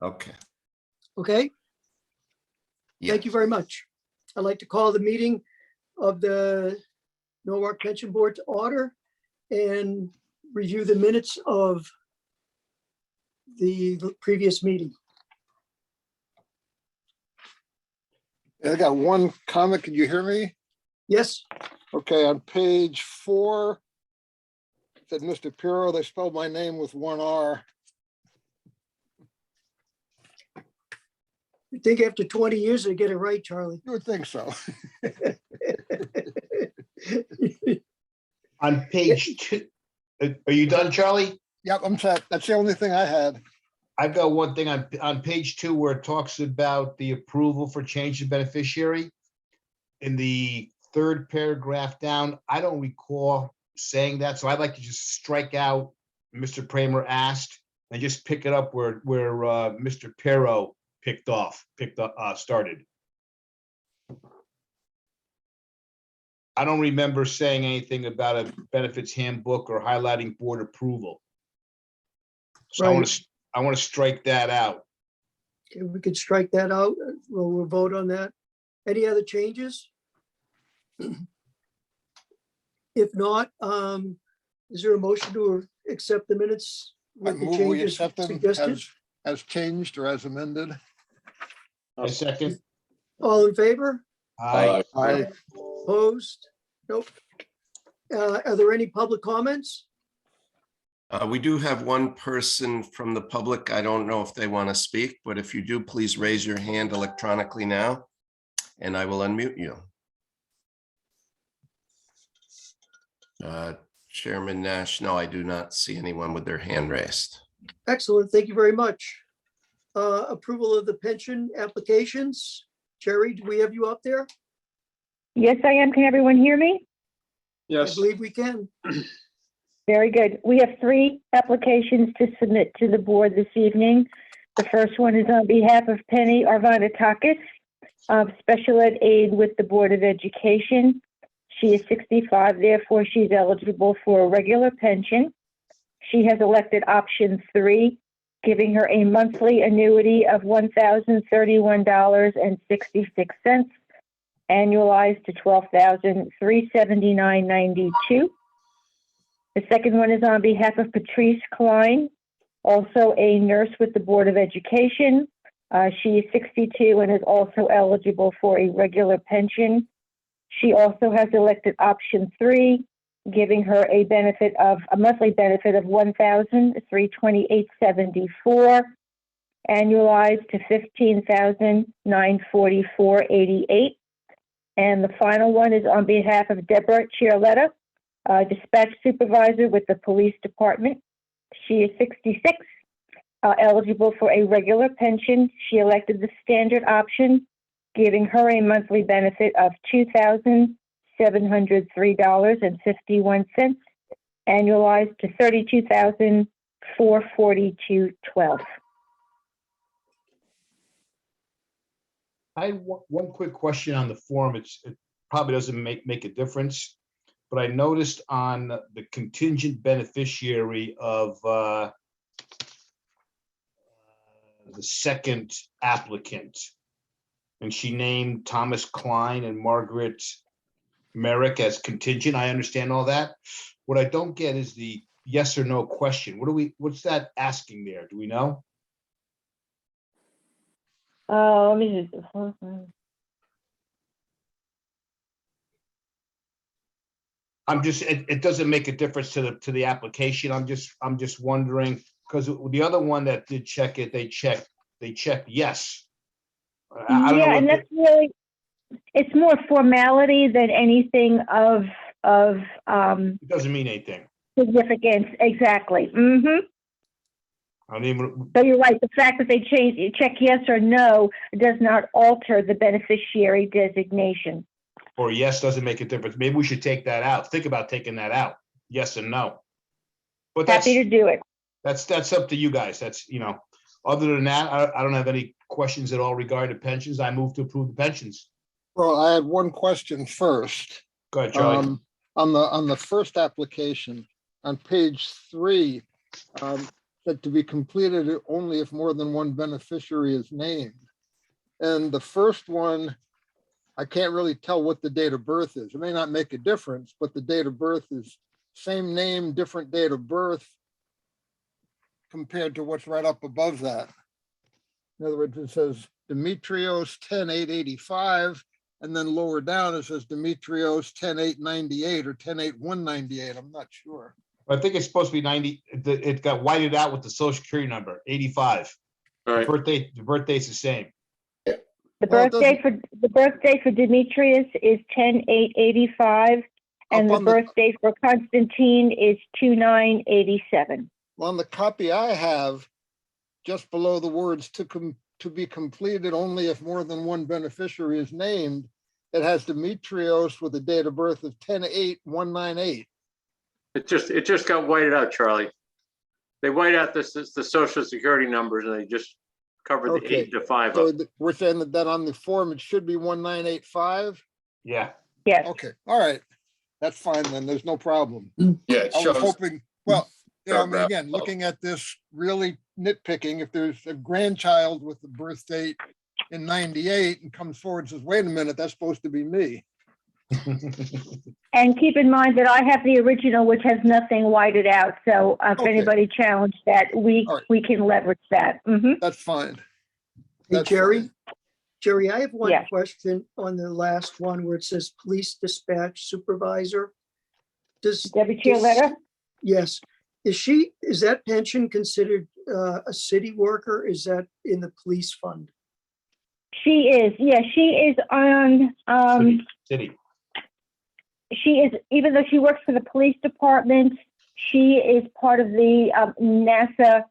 Okay. Okay, Yeah. thank you very much. I'd like to call the meeting of the Norwalk Pension Board to order and review the minutes of the previous meeting. I got one comment. Can you hear me? Yes, Okay, on page 4, it said Mr. Pirro, they spelled my name with one R. I think after 20 years, they get it right, Charlie. You would think so. On page 2, are you done, Charlie? Yep, I'm set. That's the only thing I had. I've got one thing on page 2 where it talks about the approval for change of beneficiary. In the third paragraph down, I don't recall saying that, so I'd like to just strike out Mr. Kramer asked and just pick it up where Mr. Pirro started. I don't remember saying anything about a benefits handbook or highlighting board approval. So I want to strike that out. Okay, we could strike that out. We'll vote on that. Any other changes? If not, is there a motion to accept the minutes I with the move we changes accept them suggested? as changed or as amended. A second. All in favor? Aye. Aye. Opposed? Nope. Are there any public comments? We do have one person from the public. I don't know if they want to speak, but if you do, please raise your hand electronically now, and I will unmute you. Chairman Nash, no, I do not see anyone with their hand raised. Excellent, thank you very much. Approval of the pension applications. Jerry, do we have you up there? Yes, I am. Can everyone hear me? I believe we can. Very good. We have 3 applications to submit to the board this evening. The first one is on behalf of Penny Arvanatakis, special ed aide with the Board of Education. She is 65, therefore she's eligible for a regular pension. She has elected option 3, giving her a monthly annuity of $1,031.66, annualized to $12,379.92. The second one is on behalf of Patrice Klein, also a nurse with the Board of Education. She is 62 and is also eligible for a regular pension. She also has elected option 3, giving her a monthly benefit of $1,328.74, annualized to $15,944.88. And the final one is on behalf of Deborah Chiarletta, dispatch supervisor with the police department. She is 66, eligible for a regular pension. She elected the standard option, giving her a monthly benefit of $2,703.51, annualized to $32,442.12. I had one quick question on the form. It probably doesn't make a difference, but I noticed on the contingent beneficiary of the second applicant, and she named Thomas Klein and Margaret Merrick as contingent. I understand all that. What I don't get is the yes or no question. What's that asking there? Do we know? Let me just. It doesn't make a difference to the application. I'm just wondering, because the other one that did check it, they checked yes. I don't know Yeah, and that's really, it's more formality than anything of it doesn't mean anything. significance. Exactly. Mm-hmm. I don't even, So you're right. The fact that they check yes or no does not alter the beneficiary designation. or yes doesn't make a difference. Maybe we should take that out. Think about taking that out. Yes and no. But Happy to do it. that's up to you guys. That's, other than that, I don't have any questions at all regarding pensions. I move to approve the pensions. Well, I had one question first. Go ahead, Charlie. On the first application, on page 3, that to be completed only if more than one beneficiary is named. And the first one, I can't really tell what the date of birth is. It may not make a difference, but the date of birth is same name, different date of birth compared to what's right up above that. In other words, it says Demetrios 10/8/85, and then lower down it says Demetrios 10/8/98 or 10/8/198. I'm not sure. I think it's supposed to be 90. It got whited out with the social security number, 85. All right. The birthday's the same. The Well, it birthday for Demetrius is 10/8/85, and Up the on the- birthday for Constantine is 2/9/87. On the copy I have, just below the words to be completed only if more than one beneficiary is named, it has Demetrios with a date of birth of 10/8/198. It just got whited out, Charlie. They white out the social security numbers and they just covered the Okay. 8 to 5 So up. we're saying that on the form, it should be 1985. Yeah. Yes, Okay, all right. That's fine then. There's no problem. Yeah, it I was shows. hoping, well, I mean, Paragraph again, above. looking at this, really nitpicking, if there's a grandchild with the birth date in 98 and comes forward and says, wait a minute, that's supposed to be me. and keep in mind that I have the original, which has nothing whited out, so if Okay. anybody challenged that, All right. we can leverage that. Mhm. That's fine. Hey, That's Jerry? fine. Jerry, I have one Yes. question on the last one where it says police dispatch supervisor. Does, Debbie Chiaretta? yes, is that pension considered a city worker? Is that in the police fund? She is, yeah, she is on, City. she is, even though she works for the police department, she is part of the NASA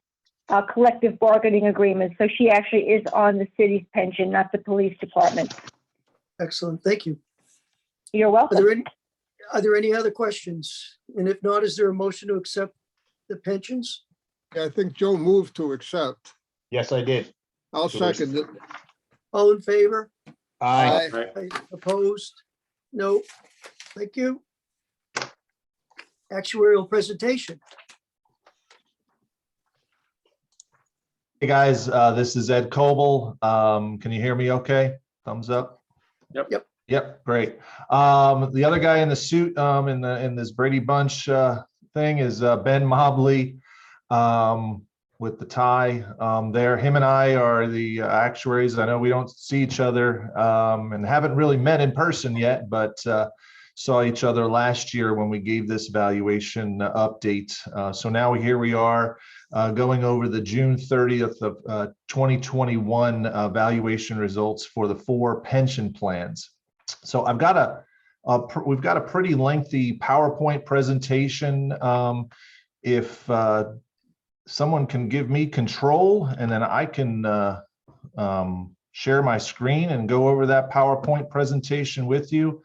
collective bargaining agreement. So she actually is on the city's pension, not the police department. Excellent, thank you. You're Are there welcome. are there any other questions? And if not, is there a motion to accept the pensions? Yeah, I think Joe moved to accept. Yes, I did. I'll second it. All in favor? Aye. Aye. Aye. Opposed? No. Thank you. Actuarial presentation. Hey, guys, this is Ed Coble. Can you hear me okay? Thumbs up? Yep. Yep. Yep, great. The other guy in the suit in this Brady Bunch thing is Ben Mobley with the tie there. Him and I are the actuaries. I know we don't see each other and haven't really met in person yet, but saw each other last year when we gave this valuation update. So now here we are going over the June 30th of 2021 valuation results for the 4 pension plans. So I've got we've got a pretty lengthy PowerPoint presentation. If someone can give me control, and then I can share my screen and go over that PowerPoint presentation with you.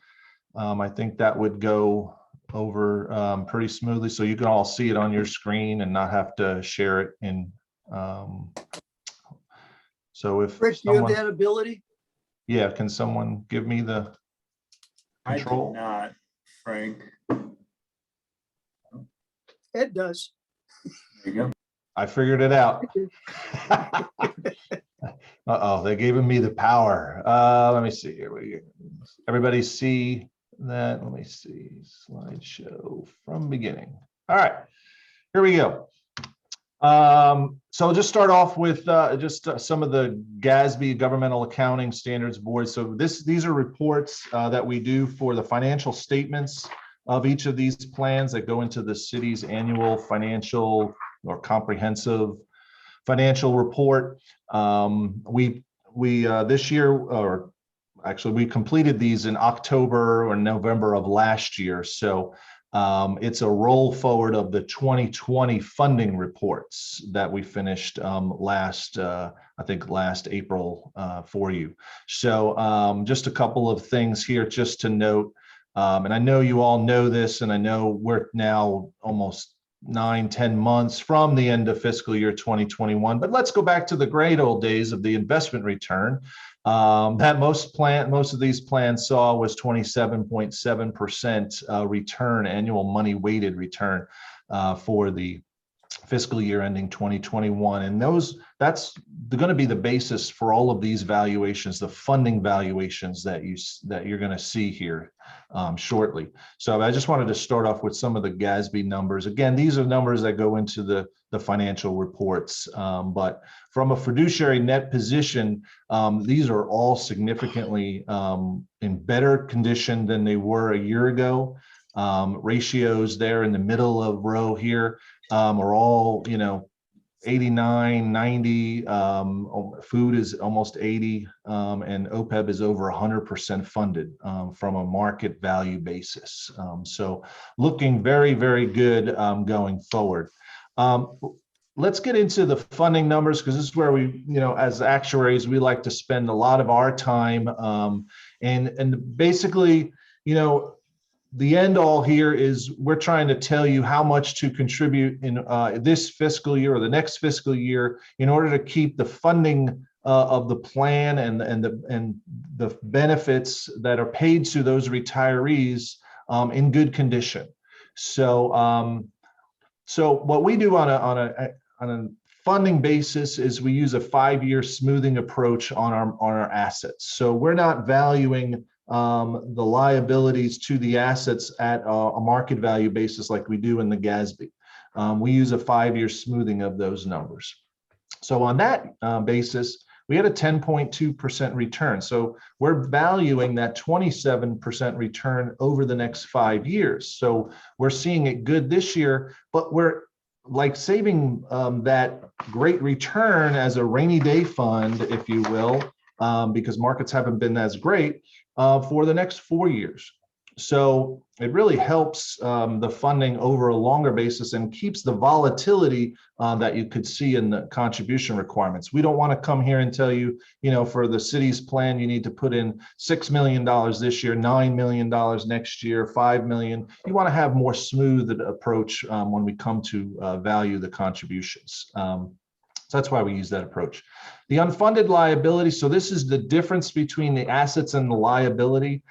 I think that would go over pretty smoothly, so you can all see it on your screen and not have to share it in. So if Rich, do you have someone, that ability? yeah, can someone give me the I do control? not, Frank. Ed does. There you go. I figured it out. Uh-oh, they're giving me the power. Let me see here. Everybody see that? Let me see. Slideshow from beginning. All right, here we go. So I'll just start off with some of the GASB Governmental Accounting Standards Board. So these are reports that we do for the financial statements of each of these plans that go into the city's annual financial or comprehensive financial report. We this year, or actually we completed these in October or November of last year. So it's a roll forward of the 2020 funding reports that we finished last April for you. So just a couple of things here just to note, and I know you all know this, and I know we're now almost 9-10 months from the end of fiscal year 2021, but let's go back to the great old days of the investment return that most of these plans saw was 27.7% return, annual money weighted return for the fiscal year ending 2021. And that's going to be the basis for all of these valuations, the funding valuations that you're going to see here shortly. So I just wanted to start off with some of the GASB numbers. Again, these are numbers that go into the financial reports, but from a fiduciary net position, these are all significantly in better condition than they were a year ago. Ratios there in the middle of row here are all, 89, 90, food is almost 80, and OPEB is over 100% funded from a market value basis. So looking very, very good going forward. Let's get into the funding numbers, because this is where we, as actuaries, we like to spend a lot of our time. And basically, the end all here is we're trying to tell you how much to contribute in this fiscal year or the next fiscal year in order to keep the funding of the plan and the benefits that are paid to those retirees in good condition. So so what we do on a funding basis is we use a 5-year smoothing approach on our assets. So we're not valuing the liabilities to the assets at a market value basis like we do in the GASB. We use a 5-year smoothing of those numbers. So on that basis, we had a 10.2% return. So we're valuing that 27% return over the next 5 years. So we're seeing it good this year, but we're like saving that great return as a rainy day fund, if you will, because markets haven't been as great for the next 4 years. So it really helps the funding over a longer basis and keeps the volatility that you could see in the contribution requirements. We don't want to come here and tell you, for the city's plan, you need to put in $6 million this year, $9 million next year, $5 million. You want to have more smooth approach when we come to value the contributions. So that's why we use that approach. The unfunded liability, so this is the difference between the assets and the liability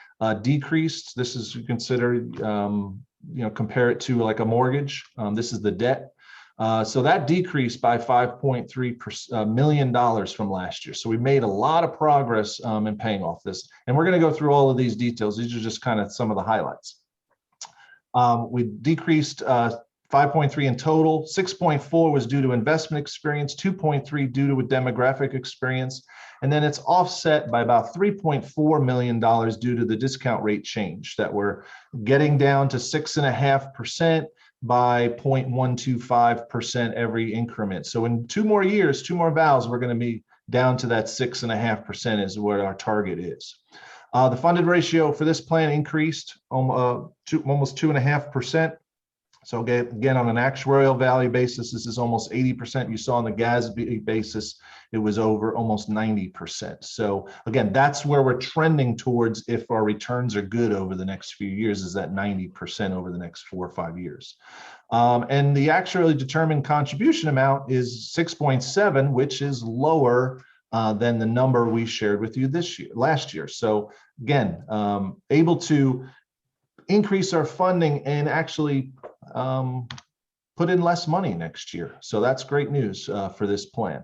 decreased. This is considered, compare it to like a mortgage. This is the debt. So that decreased by $5.3 million from last year. So we made a lot of progress in paying off this. And we're going to go through all of these details. These are just kind of some of the highlights. We decreased 5.3 in total. 6.4 was due to investment experience, 2.3 due to a demographic experience, and then it's offset by about $3.4 million due to the discount rate change that we're getting down to 6.5% by 0.125% every increment. So in 2 more years, 2 more vals, we're going to be down to that 6.5% is where our target is. The funded ratio for this plan increased almost 2.5%. So again, on an actuarial value basis, this is almost 80%. You saw on the GASB basis, it was over almost 90%. So again, that's where we're trending towards if our returns are good over the next few years, is that 90% over the next 4 or 5 years. And the actuarially determined contribution amount is 6.7, which is lower than the number we shared with you last year. So again, able to increase our funding and actually put in less money next year. So that's great news for this plan.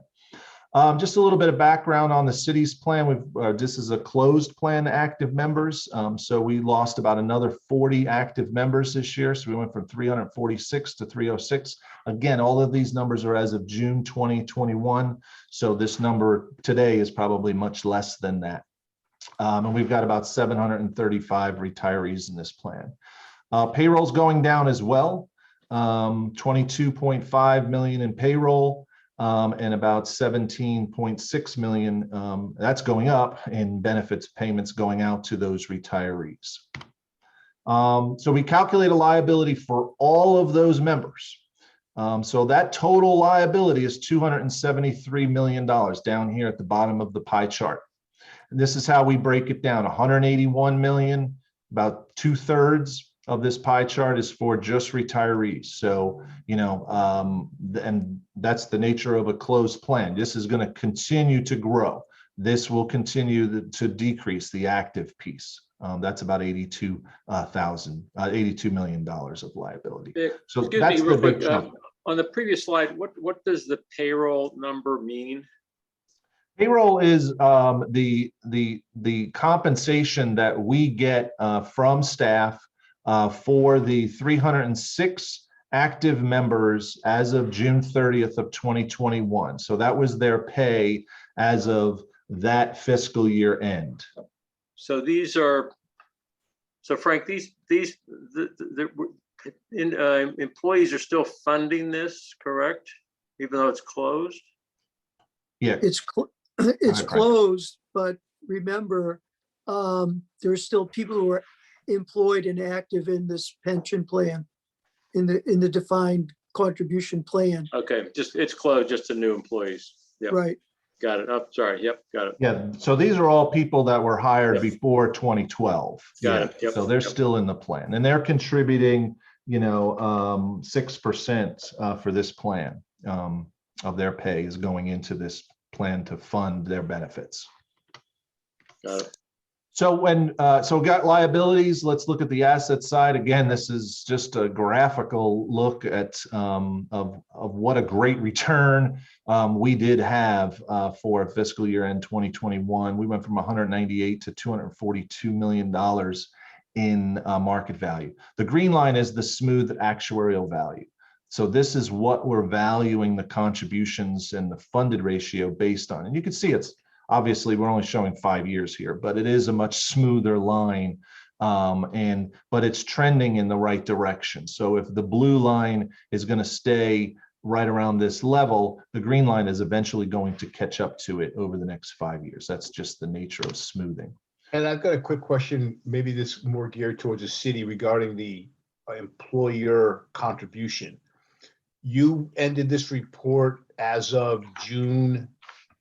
Just a little bit of background on the city's plan. This is a closed plan to active members. So we lost about another 40 active members this year. So we went from 346 to 306. Again, all of these numbers are as of June 2021. So this number today is probably much less than that. And we've got about 735 retirees in this plan. Payroll's going down as well, 22.5 million in payroll and about 17.6 million. That's going up in benefits payments going out to those retirees. So we calculate a liability for all of those members. So that total liability is $273 million down here at the bottom of the pie chart. And this is how we break it down. 181 million, about 2/3 of this pie chart is for just retirees. So, and that's the nature of a closed plan. This is going to continue to grow. This will continue to decrease the active piece. That's about $82 million of liability. Excuse So me, that's real the big quick, chunk. On the previous slide, what does the payroll number mean? Payroll is the compensation that we get from staff for the 306 active members as of June 30th of 2021. So that was their pay as of that fiscal year end. So these are, so Frank, the employees are still funding this, correct? Even though it's closed? Yeah. It's Frank. closed, but remember, there's still people who are employed and active in this pension plan, in the defined contribution plan, Okay, it's closed just to new employees. Yep, right? got it. Oh, sorry. Yep, got it. Yeah, so these are all people that were hired Yep. before 2012. Got Yeah, it. Yep, so they're yep. still in the plan and they're contributing, 6% for this plan of their pay is going into this plan to fund their benefits. Got it. So so we got liabilities, let's look at the asset side. Again, this is just a graphical look at of what a great return we did have for fiscal year end 2021. We went from 198 to $242 million in market value. The green line is the smooth actuarial value. So this is what we're valuing the contributions and the funded ratio based on. And you can see it's obviously we're only showing 5 years here, but it is a much smoother line. But it's trending in the right direction. So if the blue line is going to stay right around this level, the green line is eventually going to catch up to it over the next 5 years. That's just the nature of smoothing. And I've got a quick question, maybe this more geared towards the city regarding the employer contribution. You ended this report as of June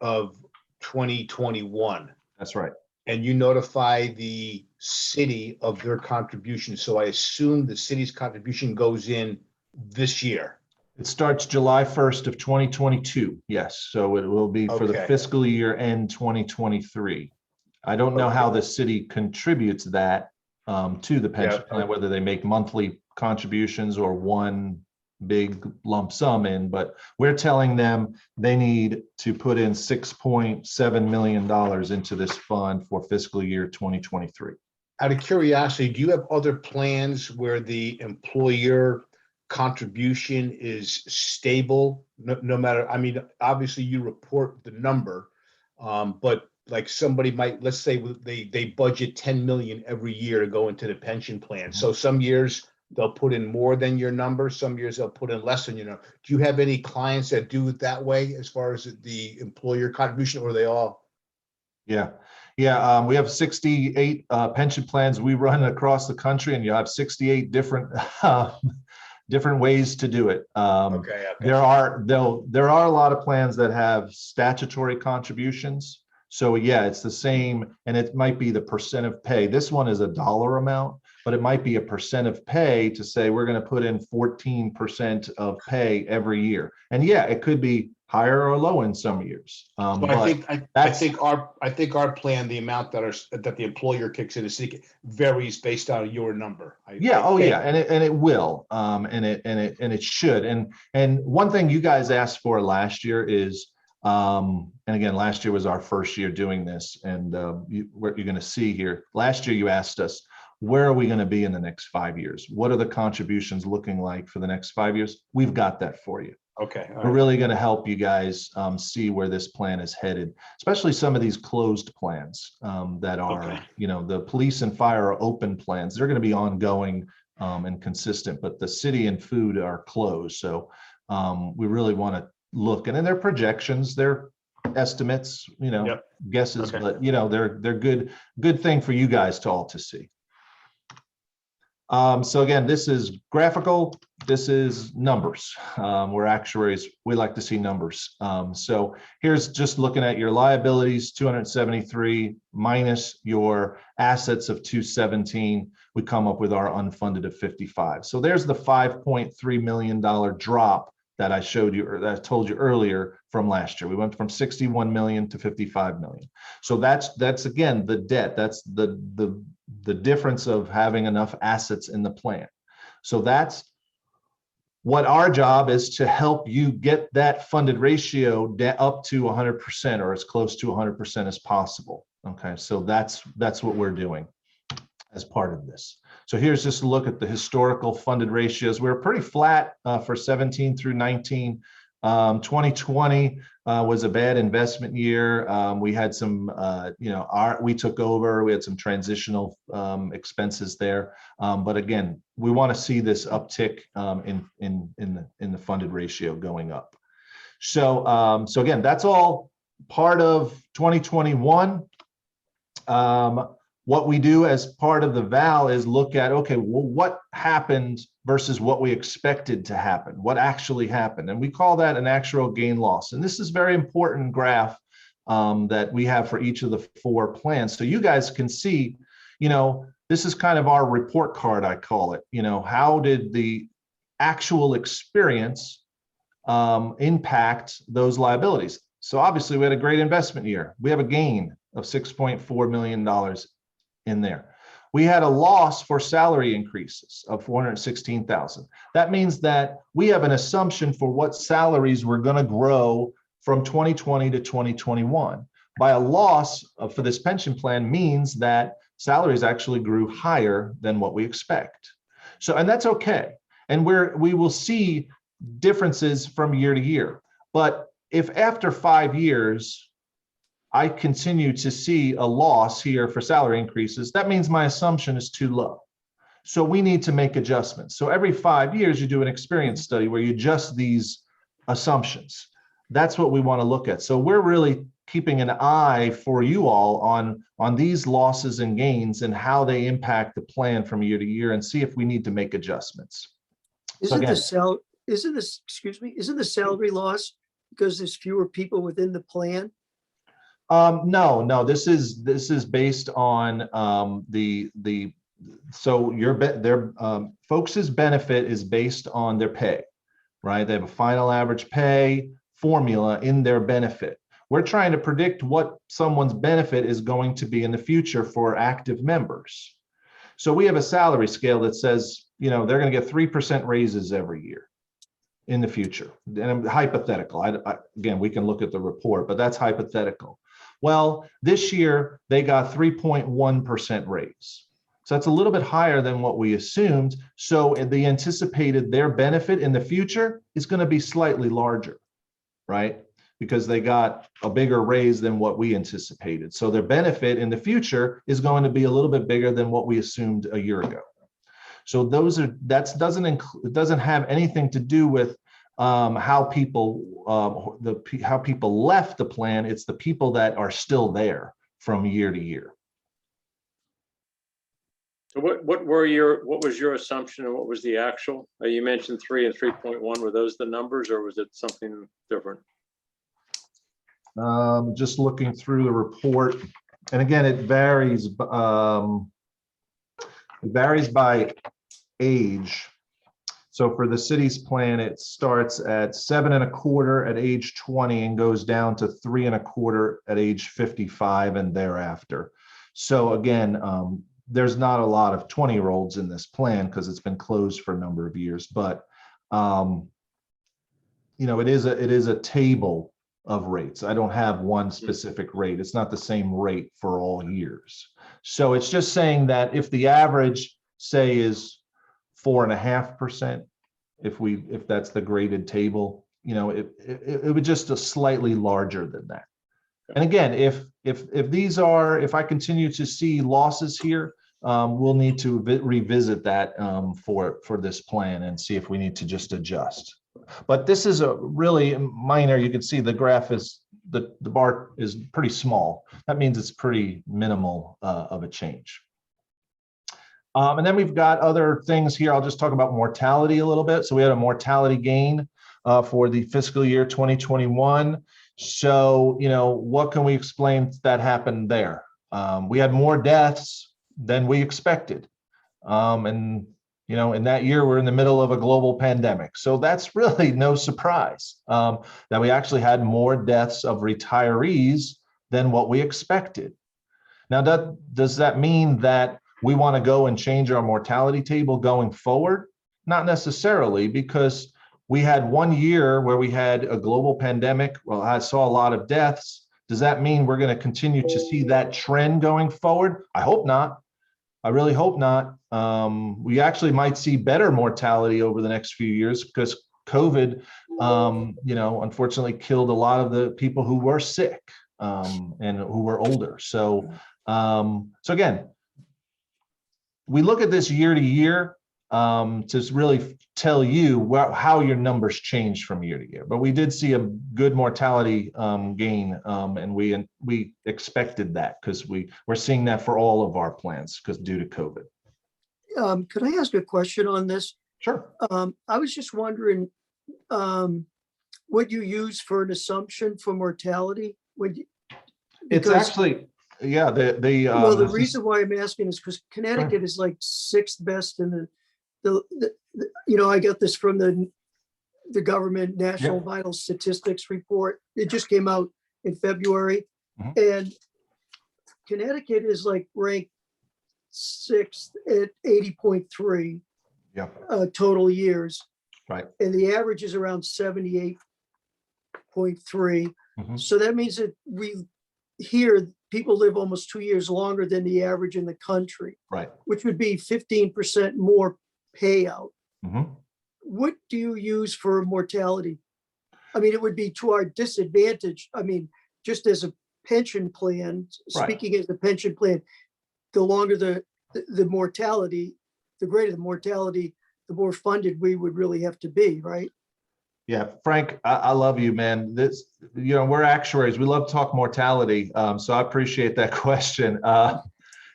of 2021. That's right. And you notify the city of their contribution. So I assume the city's contribution goes in this year. It starts July 1st of 2022. Yes. So it will be for the Okay. fiscal year end 2023. I don't know how the city contributes that to the pension plan, whether they make monthly contributions or one big lump sum in, but we're telling them they need to put in $6.7 million into this fund for fiscal year 2023. Out of curiosity, do you have other plans where the employer contribution is stable? No matter, I mean, obviously you report the number, but like somebody might, let's say they budget 10 million every year to go into the pension plan. So some years they'll put in more than your number. Some years they'll put in less than your number. Do you have any clients that do it that way as far as the employer contribution, or are they all? Yeah. We have 68 pension plans we run across the country, and you have 68 different different ways to do it. Okay. There are a lot of plans that have statutory contributions. So yeah, it's the same, and it might be the percent of pay. This one is a dollar amount, but it might be a percent of pay to say we're going to put in 14% of pay every year. And yeah, it could be higher or low in some years. But I think our plan, the amount that the employer kicks in the city varies based on your number. Yeah, and it will, and it should. And one thing you guys asked for last year is, and again, last year was our first year doing this, and what you're going to see here. Last year, you asked us, where are we going to be in the next 5 years? What are the contributions looking like for the next 5 years? We've got that for you. Okay. We're really going to help you guys see where this plan is headed, especially some of these closed plans that are, the police and fire are open plans. They're going to be ongoing and consistent, but the city and food are closed. So we really want to look, and then their projections, their estimates, guesses, but they're good thing for you guys to all to see. So again, this is graphical, this is numbers. We're actuaries, we like to see numbers. So here's just looking at your liabilities, 273 minus your assets of 217, we come up with our unfunded of 55. So there's the $5.3 million drop that I showed you, or that I told you earlier from last year. We went from 61 million to 55 million. So that's again, the debt, that's the difference of having enough assets in the plan. So that's what our job is to help you get that funded ratio up to 100% or as close to 100% as possible. Okay, so that's what we're doing as part of this. So here's just a look at the historical funded ratios. We're pretty flat for 17 through 19. 2020 was a bad investment year. We had some, we took over. We had some transitional expenses there. But again, we want to see this uptick in the funded ratio going up. So again, that's all part of 2021. What we do as part of the VAL is look at, okay, well, what happened versus what we expected to happen, what actually happened. And we call that an actual gain loss. And this is very important graph that we have for each of the 4 plans. So you guys can see, this is kind of our report card, I call it. How did the actual experience impact those liabilities? So obviously we had a great investment year. We have a gain of $6.4 million in there. We had a loss for salary increases of $416,000. That means that we have an assumption for what salaries were going to grow from 2020 to 2021. By a loss for this pension plan means that salaries actually grew higher than what we expect. So, and that's okay. And we will see differences from year to year. But if after 5 years, I continue to see a loss here for salary increases, that means my assumption is too low. So we need to make adjustments. So every 5 years, you do an experience study where you adjust these assumptions. That's what we want to look at. So we're really keeping an eye for you all on these losses and gains and how they impact the plan from year to year and see if we need to make adjustments. Isn't the salary loss because there's fewer people within the plan? No, this is based on their folks' benefit is based on their pay, right? They have a final average pay formula in their benefit. We're trying to predict what someone's benefit is going to be in the future for active members. So we have a salary scale that says, they're going to get 3% raises every year in the future. And hypothetical. Again, we can look at the report, but that's hypothetical. Well, this year they got 3.1% raise. So that's a little bit higher than what we assumed. So the anticipated their benefit in the future is going to be slightly larger, right? Because they got a bigger raise than what we anticipated. So their benefit in the future is going to be a little bit bigger than what we assumed a year ago. So it doesn't have anything to do with how people left the plan. It's the people that are still there from year to year. So what was your assumption and what was the actual? You mentioned 3 and 3.1. Were those the numbers or was it something different? Just looking through the report, and again, it varies. It varies by age. So for the city's plan, it starts at 7.25 at age 20 and goes down to 3.25 at age 55 and thereafter. So again, there's not a lot of 20-year-olds in this plan because it's been closed for a number of years. But it is a table of rates. I don't have one specific rate. It's not the same rate for all years. So it's just saying that if the average, say, is 4.5%, if that's the graded table, it would just a slightly larger than that. And again, if I continue to see losses here, we'll need to revisit that for this plan and see if we need to just adjust. But this is a really minor. You can see the graph is the bar is pretty small. That means it's pretty minimal of a change. And then we've got other things here. I'll just talk about mortality a little bit. So we had a mortality gain for the fiscal year 2021. So, what can we explain that happened there? We had more deaths than we expected. In that year, we're in the middle of a global pandemic. So that's really no surprise that we actually had more deaths of retirees than what we expected. Now, does that mean that we want to go and change our mortality table going forward? Not necessarily, because we had 1 year where we had a global pandemic. Well, I saw a lot of deaths. Does that mean we're going to continue to see that trend going forward? I hope not. I really hope not. We actually might see better mortality over the next few years because COVID, unfortunately killed a lot of the people who were sick and who were older. So again, we look at this year to year to really tell you how your numbers change from year to year. But we did see a good mortality gain, and we expected that because we're seeing that for all of our plans because due to COVID. Could I ask a question on this? Sure. I was just wondering what you use for an assumption for mortality. It's actually, yeah, the reason why I'm asking is because Connecticut is like 6th best in the I got this from the government National Vital Statistics report. It just came out in February. And Connecticut is like ranked 6th at 80.3 total years. Right. And the average is around 78.3. So that means that here people live almost 2 years longer than the average in the country. Right. Which would be 15% more payout. What do you use for mortality? I mean, it would be to our disadvantage. I mean, just as a pension plan, speaking as a pension plan, the longer the mortality, the greater the mortality, the more funded we would really have to be, right? Yeah, Frank, I love you, man. We're actuaries. We love to talk mortality. So I appreciate that question.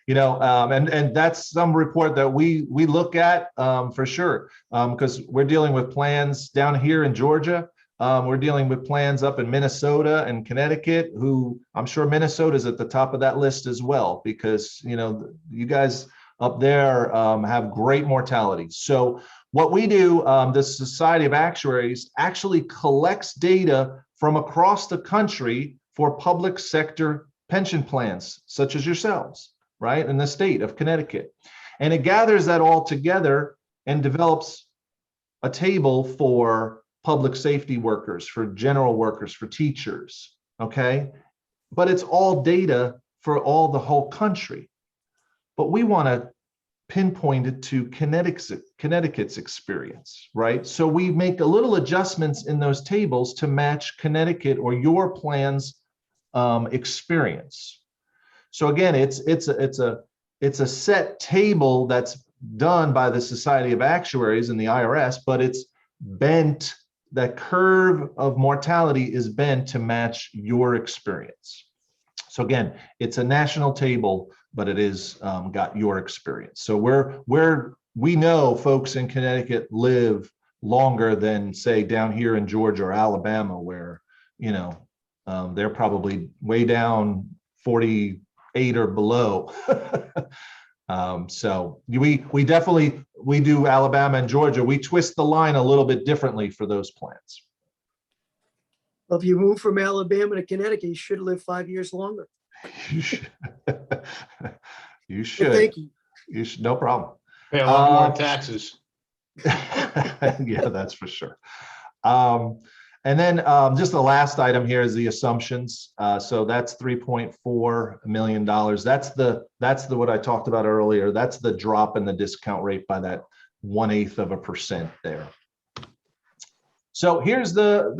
And that's some report that we look at for sure, because we're dealing with plans down here in Georgia. We're dealing with plans up in Minnesota and Connecticut, who I'm sure Minnesota's at the top of that list as well, because, you guys up there have great mortality. So what we do, the Society of Actuaries actually collects data from across the country for public sector pension plans, such as yourselves, right, in the state of Connecticut. And it gathers that all together and develops a table for public safety workers, for general workers, for teachers, okay? But it's all data for the whole country. But we want to pinpoint it to Connecticut's experience, right? So we make a little adjustments in those tables to match Connecticut or your plan's experience. So again, it's a set table that's done by the Society of Actuaries and the IRS, but it's bent. That curve of mortality is bent to match your experience. So again, it's a national table, but it is got your experience. So we know folks in Connecticut live longer than, say, down here in Georgia or Alabama, where they're probably way down 48 or below. So we definitely do Alabama and Georgia. We twist the line a little bit differently for those plans. Well, if you move from Alabama to Connecticut, you should live 5 years longer. You should. You should. Well, thank you. You should. No problem. Pay a lot more taxes. Yeah, that's for sure. And then just the last item here is the assumptions. So that's $3.4 million. That's the what I talked about earlier. That's the drop in the discount rate by that 0.1% there. So here's the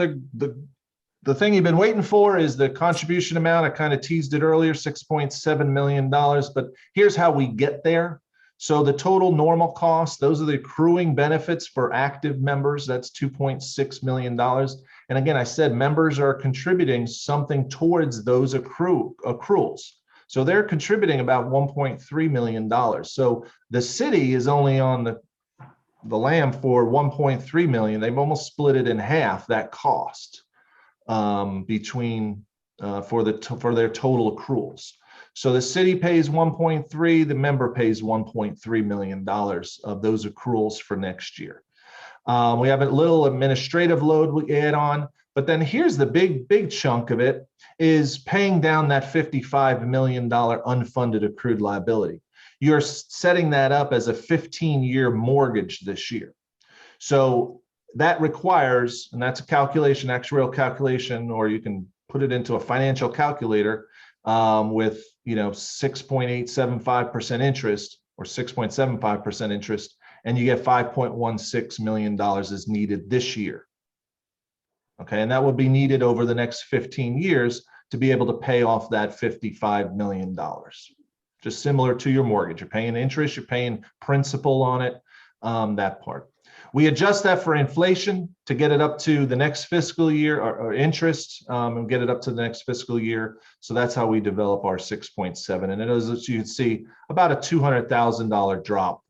thing you've been waiting for is the contribution amount. I kind of teased it earlier, $6.7 million. But here's how we get there. So the total normal cost, those are the accruing benefits for active members. That's $2.6 million. And again, I said members are contributing something towards those accruals. So they're contributing about $1.3 million. So the city is only on the lam for $1.3 million. They've almost split it in half, that cost between for their total accruals. So the city pays 1.3, the member pays $1.3 million of those accruals for next year. We have a little administrative load we add on, but then here's the big chunk of it is paying down that $55 million unfunded accrued liability. You're setting that up as a 15-year mortgage this year. So that requires, and that's a calculation, actuarial calculation, or you can put it into a financial calculator with 6.875% interest or 6.75% interest, and you get $5.16 million is needed this year. Okay, and that will be needed over the next 15 years to be able to pay off that $55 million. Just similar to your mortgage. You're paying interest, you're paying principal on it, that part. We adjust that for inflation to get it up to the next fiscal year, or interest, and get it up to the next fiscal year. So that's how we develop our 6.7. And it is, as you can see, about a $200,000 drop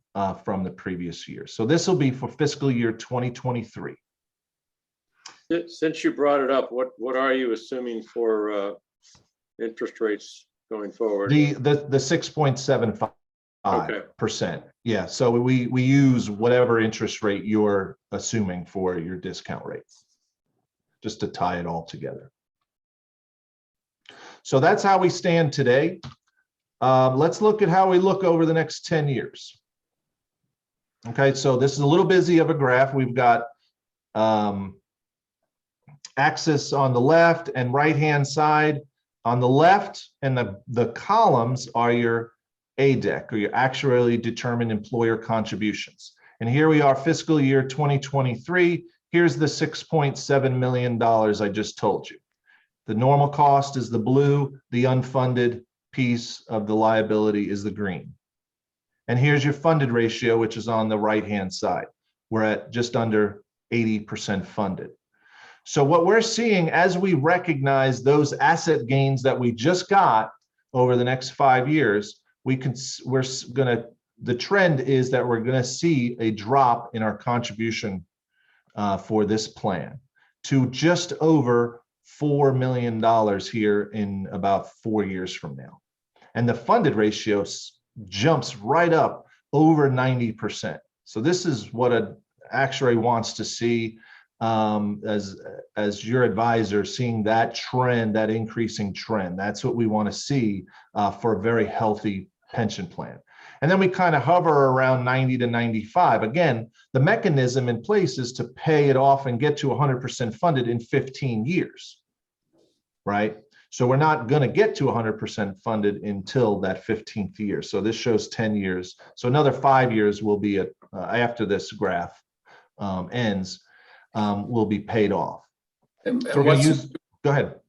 from the previous year. So this will be for fiscal year 2023. Since you brought it up, what are you assuming for interest rates going forward? The 6.75%. Okay. Yeah. So we use whatever interest rate you're assuming for your discount rate, just to tie it all together. So that's how we stand today. Let's look at how we look over the next 10 years. Okay, so this is a little busy of a graph. We've got axis on the left and right-hand side. On the left, and the columns are your ADEC, or your actuarially determined employer contributions. And here we are, fiscal year 2023. Here's the $6.7 million I just told you. The normal cost is the blue, the unfunded piece of the liability is the green. And here's your funded ratio, which is on the right-hand side. We're at just under 80% funded. So what we're seeing as we recognize those asset gains that we just got over the next 5 years, the trend is that we're gonna see a drop in our contribution for this plan to just over $4 million here in about 4 years from now. And the funded ratio jumps right up over 90%. So this is what an actuary wants to see. As your advisor, seeing that trend, that increasing trend, that's what we want to see for a very healthy pension plan. And then we kind of hover around 90 to 95. Again, the mechanism in place is to pay it off and get to 100% funded in 15 years, right? So we're not going to get to 100% funded until that 15th year. So this shows 10 years. So another 5 years will be after this graph ends. Will be paid off. And So go ahead.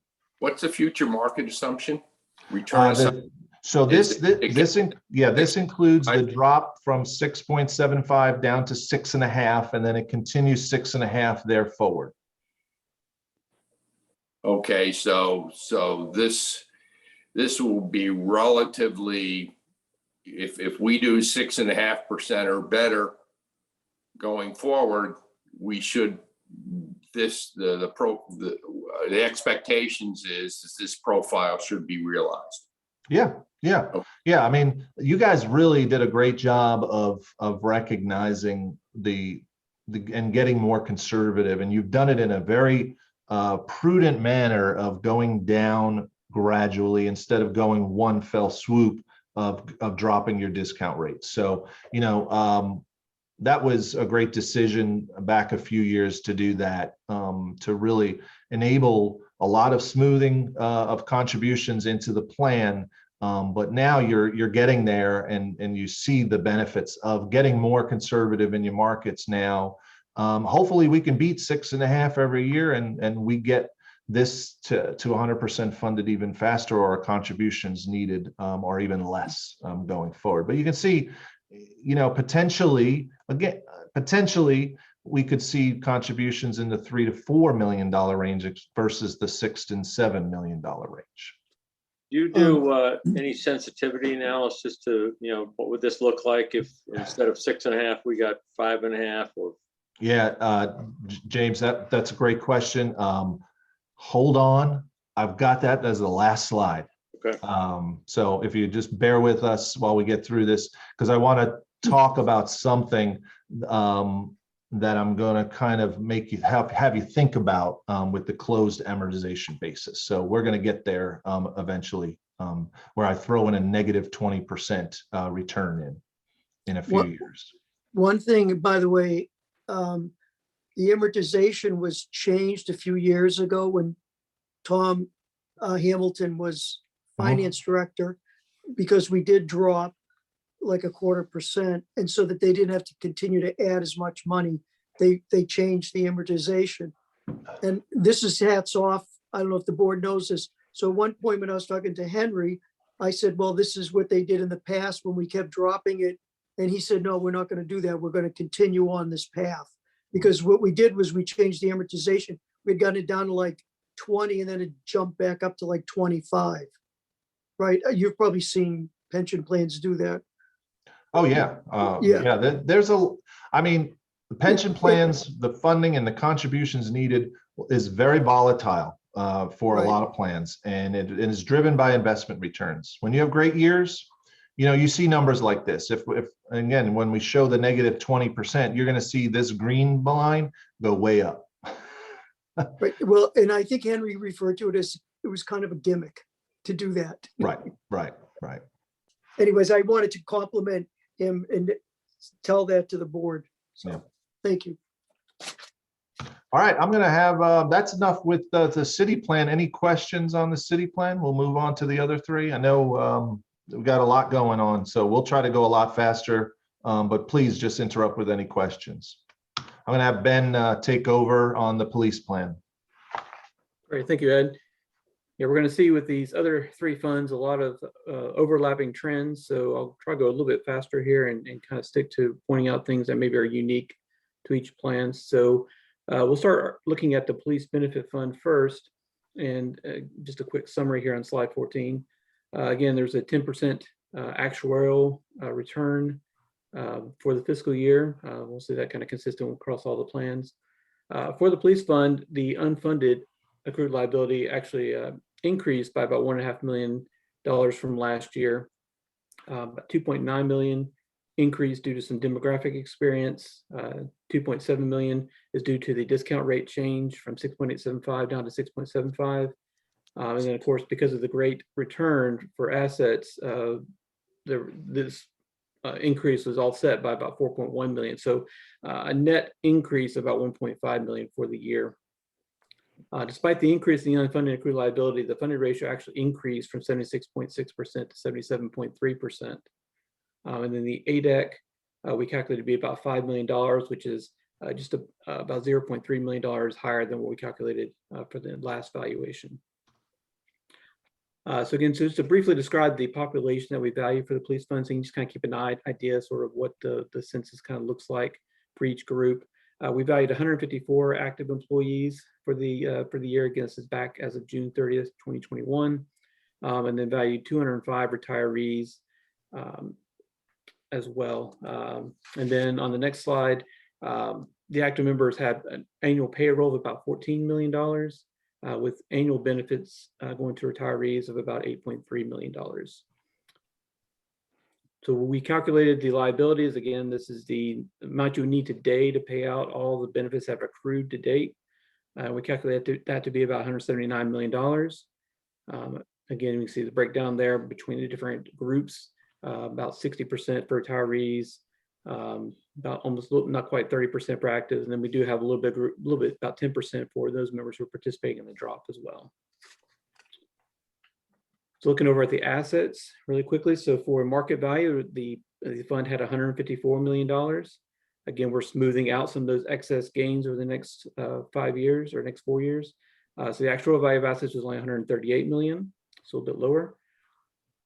what's the future market assumption? Return assumption? So this includes the drop from 6.75 down to 6.5, and then it continues 6.5 there forward. Okay, so this will be relatively, if we do 6.5% or better going forward, we should, the expectations is this profile should be realized. Yeah. I mean, you guys really did a great job of recognizing and getting more conservative, and you've done it in a very prudent manner of going down gradually instead of going one fell swoop of dropping your discount rate. So, that was a great decision back a few years to do that, to really enable a lot of smoothing of contributions into the plan. But now you're getting there, and you see the benefits of getting more conservative in your markets now. Hopefully we can beat 6.5 every year, and we get this to 100% funded even faster, or our contributions needed or even less going forward. But you can see, potentially we could see contributions in the $3 to $4 million range versus the $6 to $7 million range. Do you do any sensitivity analysis to, what would this look like if instead of 6.5, we got 5.5? Or Yeah, James, that's a great question. Hold on, I've got that as the last slide. Okay. So if you just bear with us while we get through this, because I want to talk about something that I'm going to kind of make you have you think about with the closed amortization basis. So we're going to get there eventually, where I throw in a negative 20% return in a few years. One thing, by the way, the amortization was changed a few years ago when Tom Hamilton was finance director, because we did drop like 0.25%. And so that they didn't have to continue to add as much money, they changed the amortization. And this is hats off. I don't know if the board knows this. So at one point when I was talking to Henry, I said, well, this is what they did in the past when we kept dropping it. And he said, no, we're not going to do that. We're going to continue on this path. Because what we did was we changed the amortization. We'd gotten it down to like 20 and then it jumped back up to like 25. Right? You've probably seen pension plans do that. Oh, yeah. Yeah. Yeah, I mean, the pension plans, the funding and the contributions needed is very volatile for a Right. lot of plans. And it is driven by investment returns. When you have great years, you know, you see numbers like this. If again, when we show the negative 20%, you're going to see this green line go way up. Right. Well, and I think Henry referred to it as it was kind of a gimmick to do that. Right. Anyways, I wanted to compliment him and tell that to the board. So Yeah. thank you. All right, I'm going to have, that's enough with the city plan. Any questions on the city plan? We'll move on to the other three. I know we've got a lot going on, so we'll try to go a lot faster, but please just interrupt with any questions. I'm going to have Ben take over on the police plan. Great, thank you, Ed. Yeah, we're going to see with these other three funds a lot of overlapping trends. So I'll try to go a little bit faster here and kind of stick to pointing out things that maybe are unique to each plan. So we'll start looking at the police benefit fund first. And just a quick summary here on slide 14. Again, there's a 10% actuarial return for the fiscal year. We'll see that kind of consistent across all the plans. For the police fund, the unfunded accrued liability actually increased by about $1.5 million from last year. 2.9 million increase due to some demographic experience. 2.7 million is due to the discount rate change from 6.875 down to 6.75. And then of course, because of the great return for assets, this increase was offset by about 4.1 million. So a net increase of about 1.5 million for the year. Despite the increase in the unfunded accrued liability, the funded ratio actually increased from 76.6% to 77.3%. And then the ADEC, we calculated to be about $5 million, which is just about $0.3 million higher than what we calculated for the last valuation. So again, so just to briefly describe the population that we value for the police funds, so you can just kind of keep an idea sort of what the census kind of looks like for each group. We valued 154 active employees for the year. Again, this is back as of June 30th, 2021, and then valued 205 retirees as well. And then on the next slide, the active members had an annual payroll of about $14 million, with annual benefits going to retirees of about $8.3 million. So we calculated the liabilities. Again, this is the amount you need today to pay out all the benefits that have accrued to date. We calculated that to be about $179 million. Again, we can see the breakdown there between the different groups, about 60% for retirees, about almost not quite 30% for active. And then we do have a little bit, about 10% for those members who are participating in the drop as well. So looking over at the assets really quickly. So for market value, the fund had $154 million. Again, we're smoothing out some of those excess gains over the next 5 years or next 4 years. So the actual value of assets was only 138 million, so a bit lower.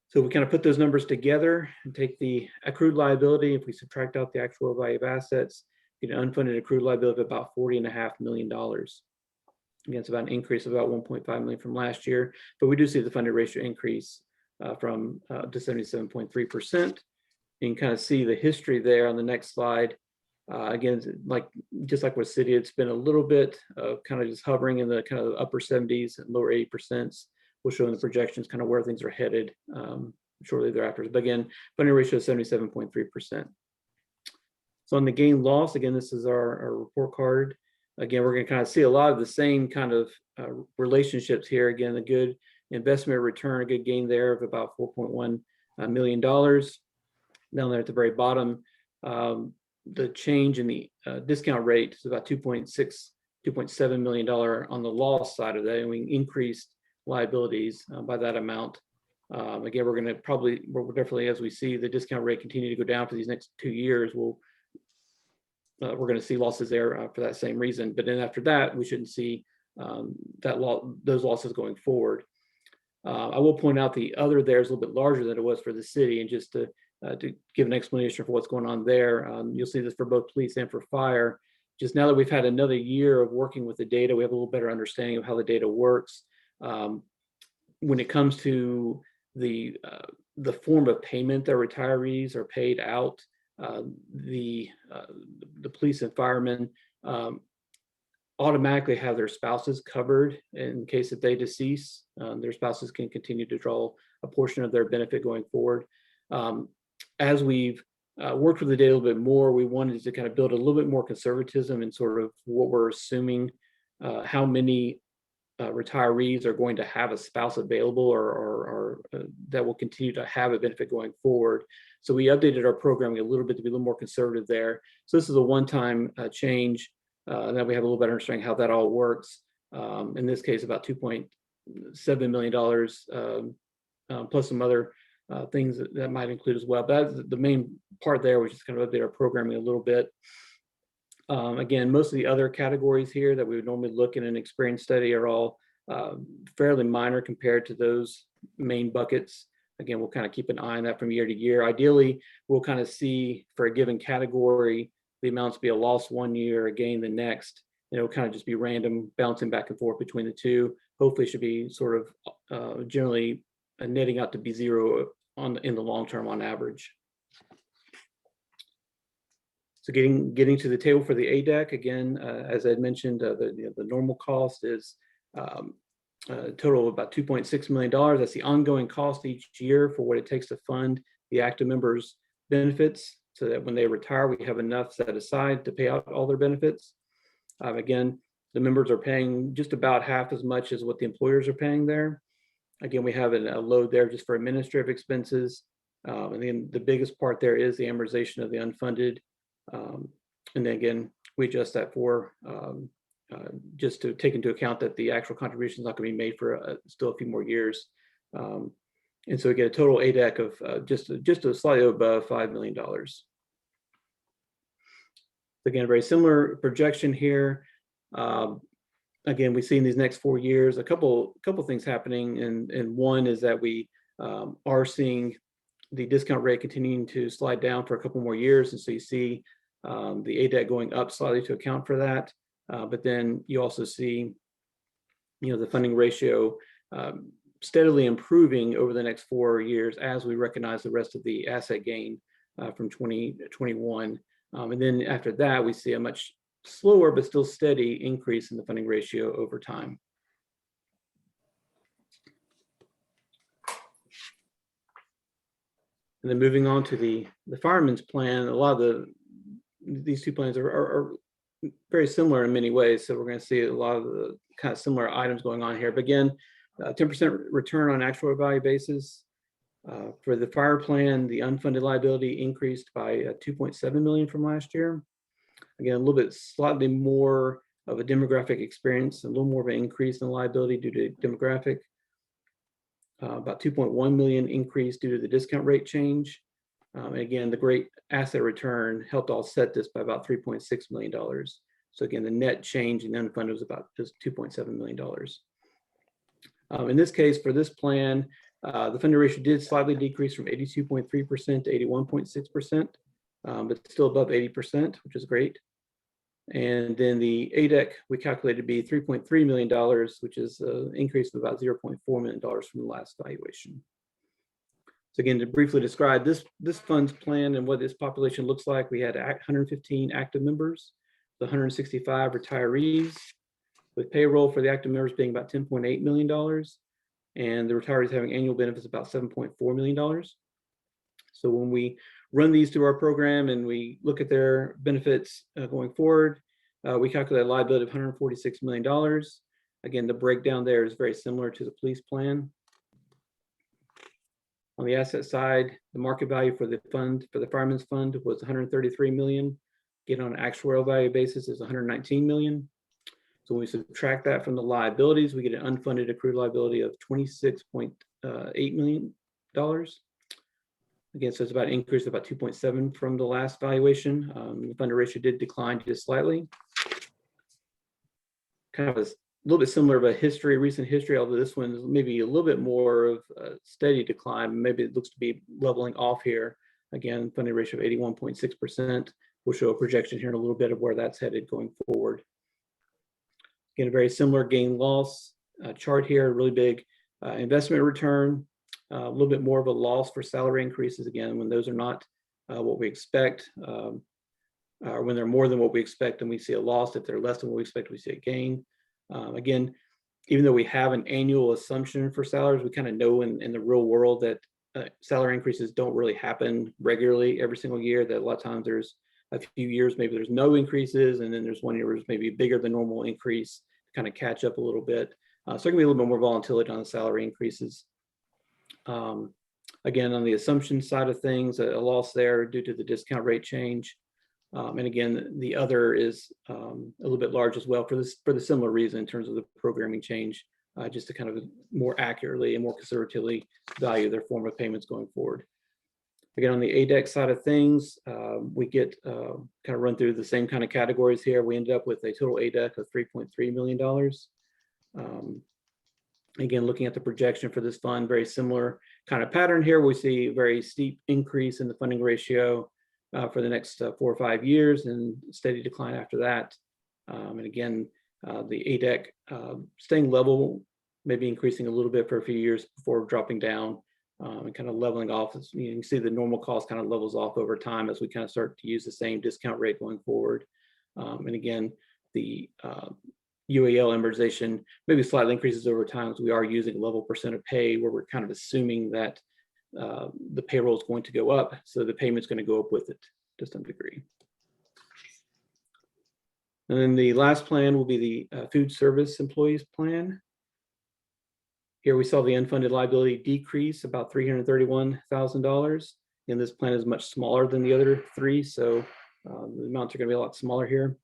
So we kind of put those numbers together and take the accrued liability. If we subtract out the actual value of assets, get an unfunded accrued liability of about $40.5 million. Again, it's about an increase of about 1.5 million from last year, but we do see the funded ratio increase from to 77.3%. You can kind of see the history there on the next slide. Again, just like with city, it's been a little bit kind of just hovering in the kind of upper 70s and lower 80%. We'll show in the projections kind of where things are headed shortly thereafter. But again, funding ratio is 77.3%. So on the gain loss, again, this is our report card. Again, we're going to kind of see a lot of the same kind of relationships here. Again, a good investment return, a good gain there of about $4.1 million. Down there at the very bottom, the change in the discount rate is about $2.7 million on the loss side of that, and we increased liabilities by that amount. Again, we're definitely, as we see the discount rate continue to go down for these next 2 years, we're going to see losses there for that same reason. But then after that, we shouldn't see those losses going forward. I will point out the other there is a little bit larger than it was for the city, and just to give an explanation for what's going on there. You'll see this for both police and for fire. Just now that we've had another year of working with the data, we have a little better understanding of how the data works. When it comes to the form of payment that retirees are paid out, the police and firemen automatically have their spouses covered in case that they decease. Their spouses can continue to draw a portion of their benefit going forward. As we've worked with the data a little bit more, we wanted to kind of build a little bit more conservatism in sort of what we're assuming, how many retirees are going to have a spouse available or that will continue to have a benefit going forward. So we updated our programming a little bit to be a little more conservative there. So this is a one-time change. That we have a little better understanding how that all works. In this case, about $2.7 million, plus some other things that might include as well. But that's the main part there, which is kind of update our programming a little bit. Again, most of the other categories here that we would normally look in an experience study are all fairly minor compared to those main buckets. Again, we'll kind of keep an eye on that from year to year. Ideally, we'll kind of see for a given category, the amounts be a loss one year, a gain the next. And it'll kind of just be random, bouncing back and forth between the two. Hopefully, it should be sort of generally netting out to be zero in the long term on average. So getting to the table for the ADEC, again, as I mentioned, the normal cost is a total of about $2.6 million. That's the ongoing cost each year for what it takes to fund the active members' benefits, so that when they retire, we have enough set aside to pay out all their benefits. Again, the members are paying just about half as much as what the employers are paying there. Again, we have a load there just for administrative expenses. And then the biggest part there is the amortization of the unfunded. And then again, we adjust that for just to take into account that the actual contribution is not going to be made for still a few more years. And so we get a total ADEC of just a slightly above $5 million. Again, very similar projection here. Again, we see in these next 4 years a couple things happening, and one is that we are seeing the discount rate continuing to slide down for a couple more years, and so you see the ADEC going up slightly to account for that. But then you also see, the funding ratio steadily improving over the next 4 years as we recognize the rest of the asset gain from 2021. And then after that, we see a much slower but still steady increase in the funding ratio over time. And then moving on to the fireman's plan, a lot of these two plans are very similar in many ways. So we're going to see a lot of the kind of similar items going on here. But again, 10% return on actual value basis. For the fire plan, the unfunded liability increased by $2.7 million from last year. Again, a little bit slightly more of a demographic experience, a little more of an increase in liability due to demographic. About $2.1 million increase due to the discount rate change. And again, the great asset return helped offset this by about $3.6 million. So again, the net change in unfunded was about just $2.7 million. In this case, for this plan, the funding ratio did slightly decrease from 82.3% to 81.6%, but still above 80%, which is great. And then the ADEC we calculated to be $3.3 million, which is an increase of about $0.4 million from the last valuation. So again, to briefly describe this fund's plan and what this population looks like, we had 115 active members, 165 retirees, with payroll for the active members being about $10.8 million, and the retirees having annual benefits about $7.4 million. So when we run these through our program and we look at their benefits going forward, we calculate a liability of $146 million. Again, the breakdown there is very similar to the police plan. On the asset side, the market value for the fund, for the fireman's fund, was $133 million. Again, on an actuarial value basis is 119 million. So when we subtract that from the liabilities, we get an unfunded accrued liability of $26.8 million. Again, so it's about an increase of about 2.7 from the last valuation. The funded ratio did decline just slightly. Kind of a little bit similar of a history, recent history, although this one is maybe a little bit more of a steady decline. Maybe it looks to be leveling off here. Again, funded ratio of 81.6%. We'll show a projection here in a little bit of where that's headed going forward. Again, a very similar gain loss chart here, really big investment return, a little bit more of a loss for salary increases. Again, when those are not what we expect, or when they're more than what we expect, then we see a loss. If they're less than what we expect, we see a gain. Again, even though we have an annual assumption for salaries, we kind of know in the real world that salary increases don't really happen regularly every single year, that a lot of times there's a few years, maybe there's no increases, and then there's one year where there's maybe a bigger than normal increase to kind of catch up a little bit. So there can be a little bit more volatility on the salary increases. Again, on the assumption side of things, a loss there due to the discount rate change. And again, the other is a little bit large as well for the similar reason in terms of the programming change, just to kind of more accurately and more conservatively value their form of payments going forward. Again, on the ADEC side of things, we get kind of run through the same kind of categories here. We ended up with a total ADEC of $3.3 million. Again, looking at the projection for this fund, very similar kind of pattern here. We see a very steep increase in the funding ratio for the next 4 or 5 years and steady decline after that. And again, the ADEC staying level, maybe increasing a little bit for a few years before dropping down and kind of leveling off. As you can see, the normal cost kind of levels off over time as we kind of start to use the same discount rate going forward. And again, the UAL amortization maybe slightly increases over time as we are using a level percent of pay, where we're kind of assuming that the payroll is going to go up, so the payment's going to go up with it to some degree. And then the last plan will be the food service employees plan. Here we saw the unfunded liability decrease about $331,000. And this plan is much smaller than the other three, so the amounts are going to be a lot smaller here.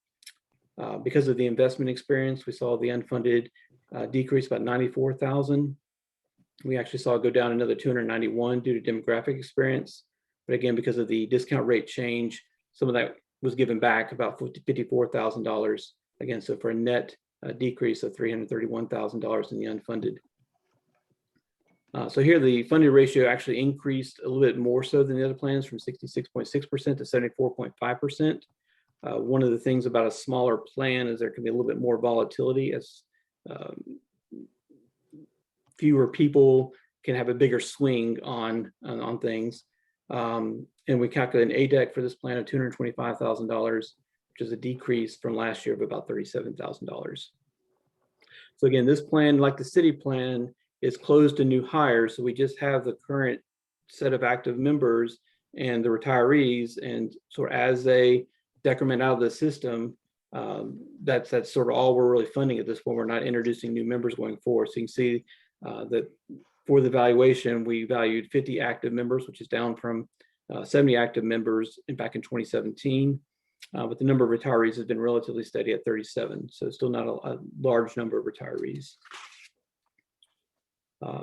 Because of the investment experience, we saw the unfunded decrease about $94,000. We actually saw it go down another $291 due to demographic experience. But again, because of the discount rate change, some of that was given back, about $54,000. Again, so for a net decrease of $331,000 in the unfunded. So here the funded ratio actually increased a little bit more so than the other plans, from 66.6% to 74.5%. One of the things about a smaller plan is there can be a little bit more volatility, as fewer people can have a bigger swing on things. And we calculate an ADEC for this plan of $225,000, which is a decrease from last year of about $37,000. So again, this plan, like the city plan, is closed to new hires. So we just have the current set of active members and the retirees, and sort of as they decrement out of the system, that's sort of all we're really funding at this point. We're not introducing new members going forward. So you can see that for the valuation, we valued 50 active members, which is down from 70 active members back in 2017. But the number of retirees has been relatively steady at 37. So still not a large number of retirees.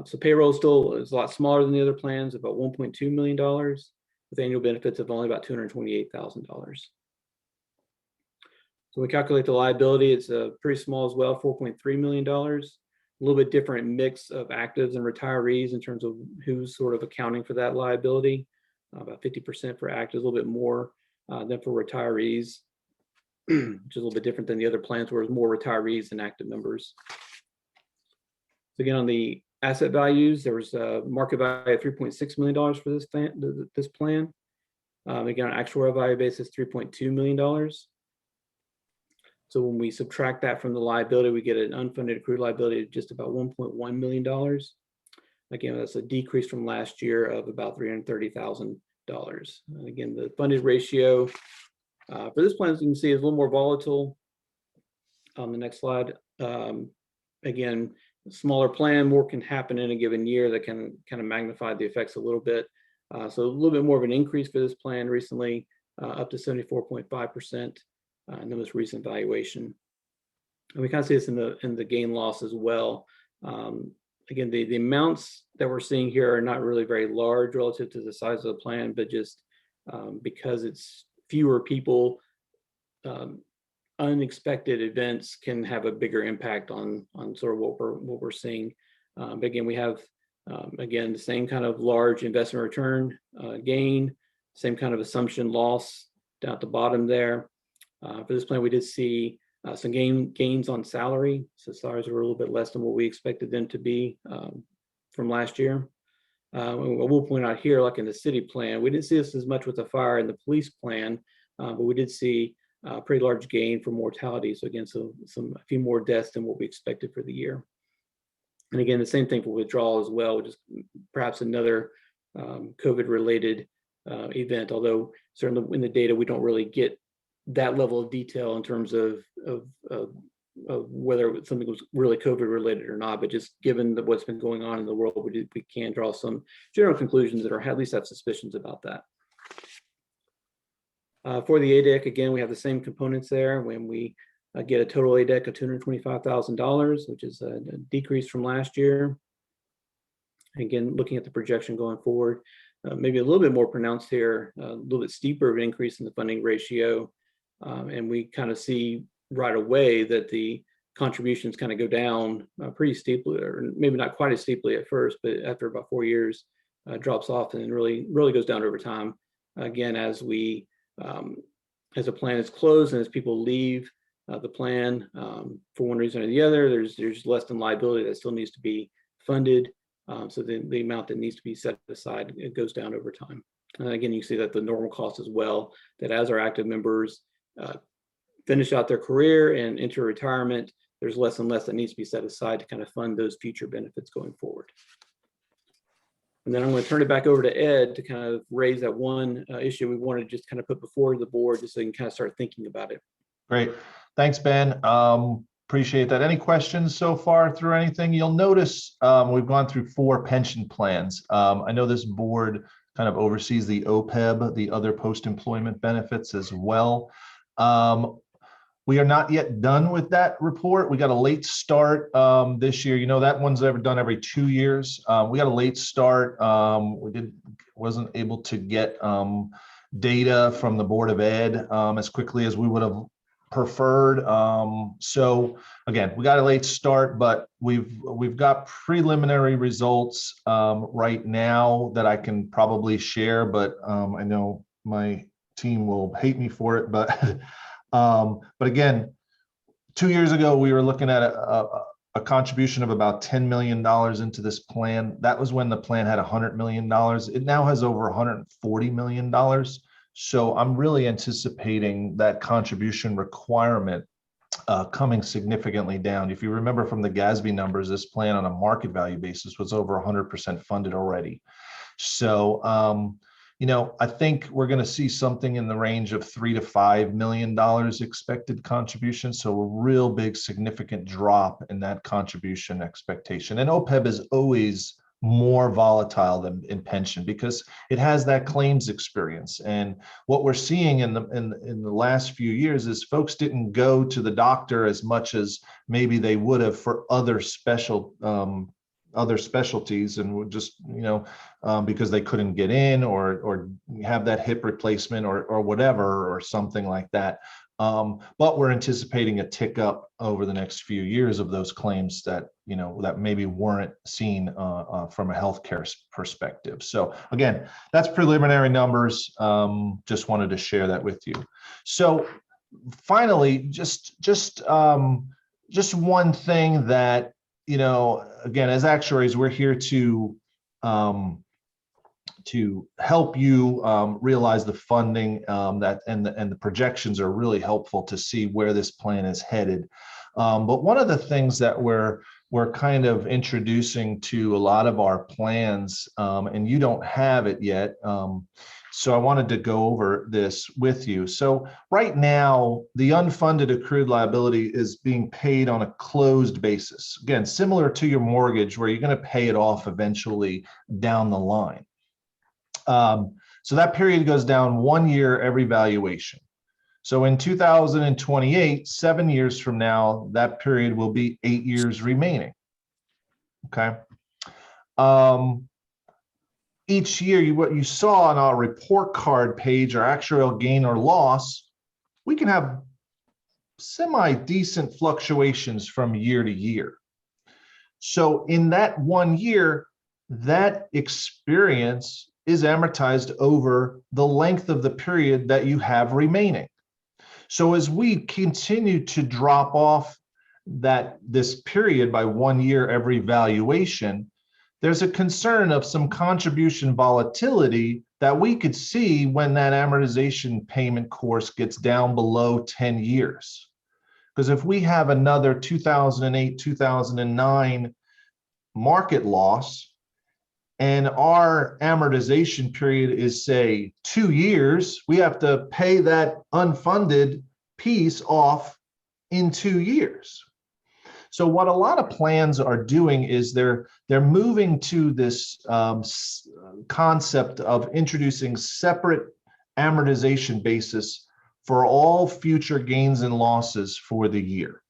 So payroll still is a lot smaller than the other plans, about $1.2 million, with annual benefits of only about $228,000. So we calculate the liability, it's pretty small as well, $4.3 million. A little bit different mix of actives and retirees in terms of who's sort of accounting for that liability. About 50% for actives, a little bit more than for retirees, which is a little bit different than the other plans where it's more retirees than active members. So again, on the asset values, there was a market value of $3.6 million for this plan. Again, on actuarial value basis, $3.2 million. So when we subtract that from the liability, we get an unfunded accrued liability of just about $1.1 million. Again, that's a decrease from last year of about $330,000. And again, the funded ratio for this plan, as you can see, is a little more volatile. On the next slide, again, smaller plan, more can happen in a given year that can kind of magnify the effects a little bit. So a little bit more of an increase for this plan recently, up to 74.5% in the most recent valuation. And we kind of see this in the gain loss as well. Again, the amounts that we're seeing here are not really very large relative to the size of the plan, but just because it's fewer people, unexpected events can have a bigger impact on sort of what we're seeing. But again, we have again the same kind of large investment return gain, same kind of assumption loss down at the bottom there. For this plan, we did see some gains on salary. So salaries were a little bit less than what we expected them to be from last year. I will point out here, like in the city plan, we didn't see this as much with the fire and the police plan, but we did see a pretty large gain for mortality. So again, a few more deaths than what we expected for the year. And again, the same thing for withdrawal as well, which is perhaps another COVID-related event, although certainly in the data, we don't really get that level of detail in terms of whether something was really COVID related or not, but just given what's been going on in the world, we can draw some general conclusions that are at least have suspicions about that. For the ADEC, again, we have the same components there. When we get a total ADEC of $225,000, which is a decrease from last year. Again, looking at the projection going forward, maybe a little bit more pronounced here, a little bit steeper of an increase in the funding ratio. And we kind of see right away that the contributions kind of go down pretty steeply, or maybe not quite as steeply at first, but after about 4 years, drops off and really goes down over time. Again, as a plan is closed and as people leave the plan for one reason or the other, there's less than liability that still needs to be funded. So the amount that needs to be set aside, it goes down over time. And again, you see that the normal cost as well, that as our active members finish out their career and enter retirement, there's less and less that needs to be set aside to kind of fund those future benefits going forward. And then I'm going to turn it back over to Ed to kind of raise that one issue we wanted to just kind of put before the board, just so you can kind of start thinking about it. Great. Thanks, Ben. Appreciate that. Any questions so far through anything? You'll notice we've gone through 4 pension plans. I know this board kind of oversees the OPEB, the other post-employment benefits as well. We are not yet done with that report. We got a late start this year. You know, that one's done every 2 years. We got a late start. Wasn't able to get data from the Board of Ed as quickly as we would have preferred. So again, we got a late start, but we've got preliminary results right now that I can probably share, but I know my team will hate me for it, but again, 2 years ago, we were looking at a contribution of about $10 million into this plan. That was when the plan had $100 million. It now has over $140 million. So I'm really anticipating that contribution requirement coming significantly down. If you remember from the GASB numbers, this plan on a market value basis was over 100% funded already. So, you know, I think we're going to see something in the range of $3 to $5 million expected contribution. So a real big significant drop in that contribution expectation. And OPEB is always more volatile than in pension because it has that claims experience. And what we're seeing in the last few years is folks didn't go to the doctor as much as maybe they would have for other specialties, and would just, you know, because they couldn't get in or have that hip replacement or whatever, or something like that. But we're anticipating a tick up over the next few years of those claims that, you know, that maybe weren't seen from a healthcare perspective. So again, that's preliminary numbers. Just wanted to share that with you. So finally, just one thing that, you know, again, as actuaries, we're here to help you realize the funding that and the projections are really helpful to see where this plan is headed. But one of the things that we're kind of introducing to a lot of our plans, and you don't have it yet, so I wanted to go over this with you. So right now, the unfunded accrued liability is being paid on a closed basis. Again, similar to your mortgage, where you're going to pay it off eventually down the line. So that period goes down 1 year every valuation. So in 2028, 7 years from now, that period will be 8 years remaining. Okay. Each year, what you saw on our report card page, our actual gain or loss, we can have semi-decent fluctuations from year to year. So in that 1 year, that experience is amortized over the length of the period that you have remaining. So as we continue to drop off this period by 1 year every valuation, there's a concern of some contribution volatility that we could see when that amortization payment course gets down below 10 years. Because if we have another 2008, 2009 market loss, and our amortization period is, say, 2 years, we have to pay that unfunded piece off in 2 years. So what a lot of plans are doing is they're moving to this concept of introducing separate amortization basis for all future gains and losses for the year.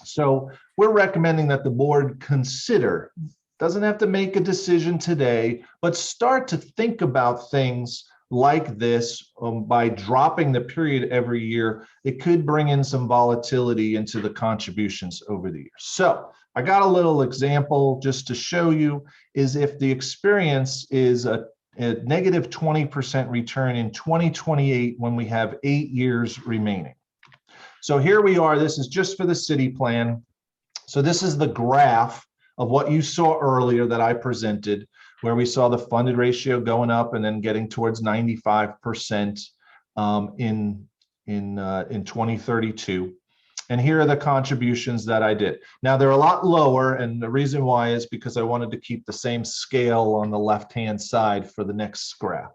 So we're recommending that the board consider, doesn't have to make a decision today, but start to think about things like this by dropping the period every year. It could bring in some volatility into the contributions over the years. So I got a little example just to show you is if the experience is a negative 20% return in 2028 when we have 8 years remaining. So here we are. This is just for the city plan. So this is the graph of what you saw earlier that I presented, where we saw the funded ratio going up and then getting towards 95% in 2032. And here are the contributions that I did. Now they're a lot lower, and the reason why is because I wanted to keep the same scale on the left-hand side for the next graph.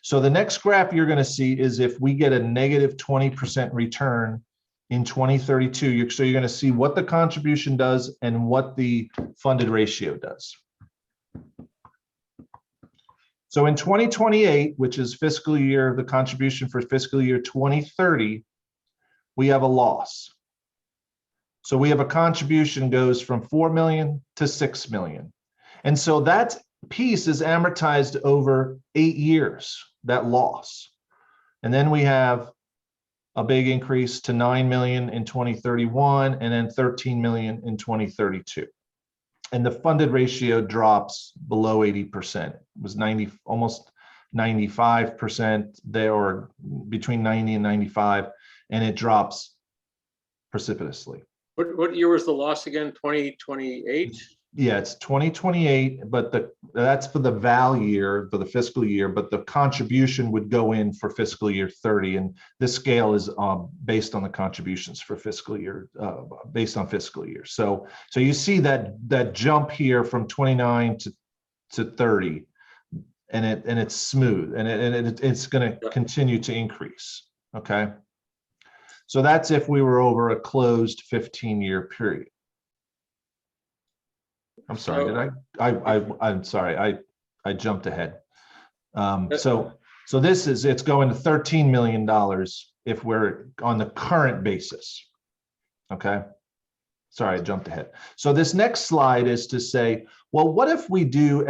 So the next graph you're going to see is if we get a negative 20% return in 2032. So you're going to see what the contribution does and what the funded ratio does. So in 2028, which is fiscal year, the contribution for fiscal year 2030, we have a loss. So we have a contribution goes from 4 million to 6 million. And so that piece is amortized over 8 years, that loss. And then we have a big increase to 9 million in 2031 and then 13 million in 2032. And the funded ratio drops below 80%. It was almost 95% there, or between 90 and 95, and it drops precipitously. What year was the loss again? 2028? Yeah, it's 2028, but that's for the val year, for the fiscal year, but the contribution would go in for fiscal year 30. And this scale is based on the contributions for fiscal year, based on fiscal year. So you see that jump here from 29 to 30, and it's smooth, and it's going to continue to increase. Okay. So that's if we were over a closed 15-year period. I'm sorry, I'm sorry, I jumped ahead. So it's going to $13 million if we're on the current basis. Okay. Sorry, I jumped ahead. So this next slide is to say, well, what if we do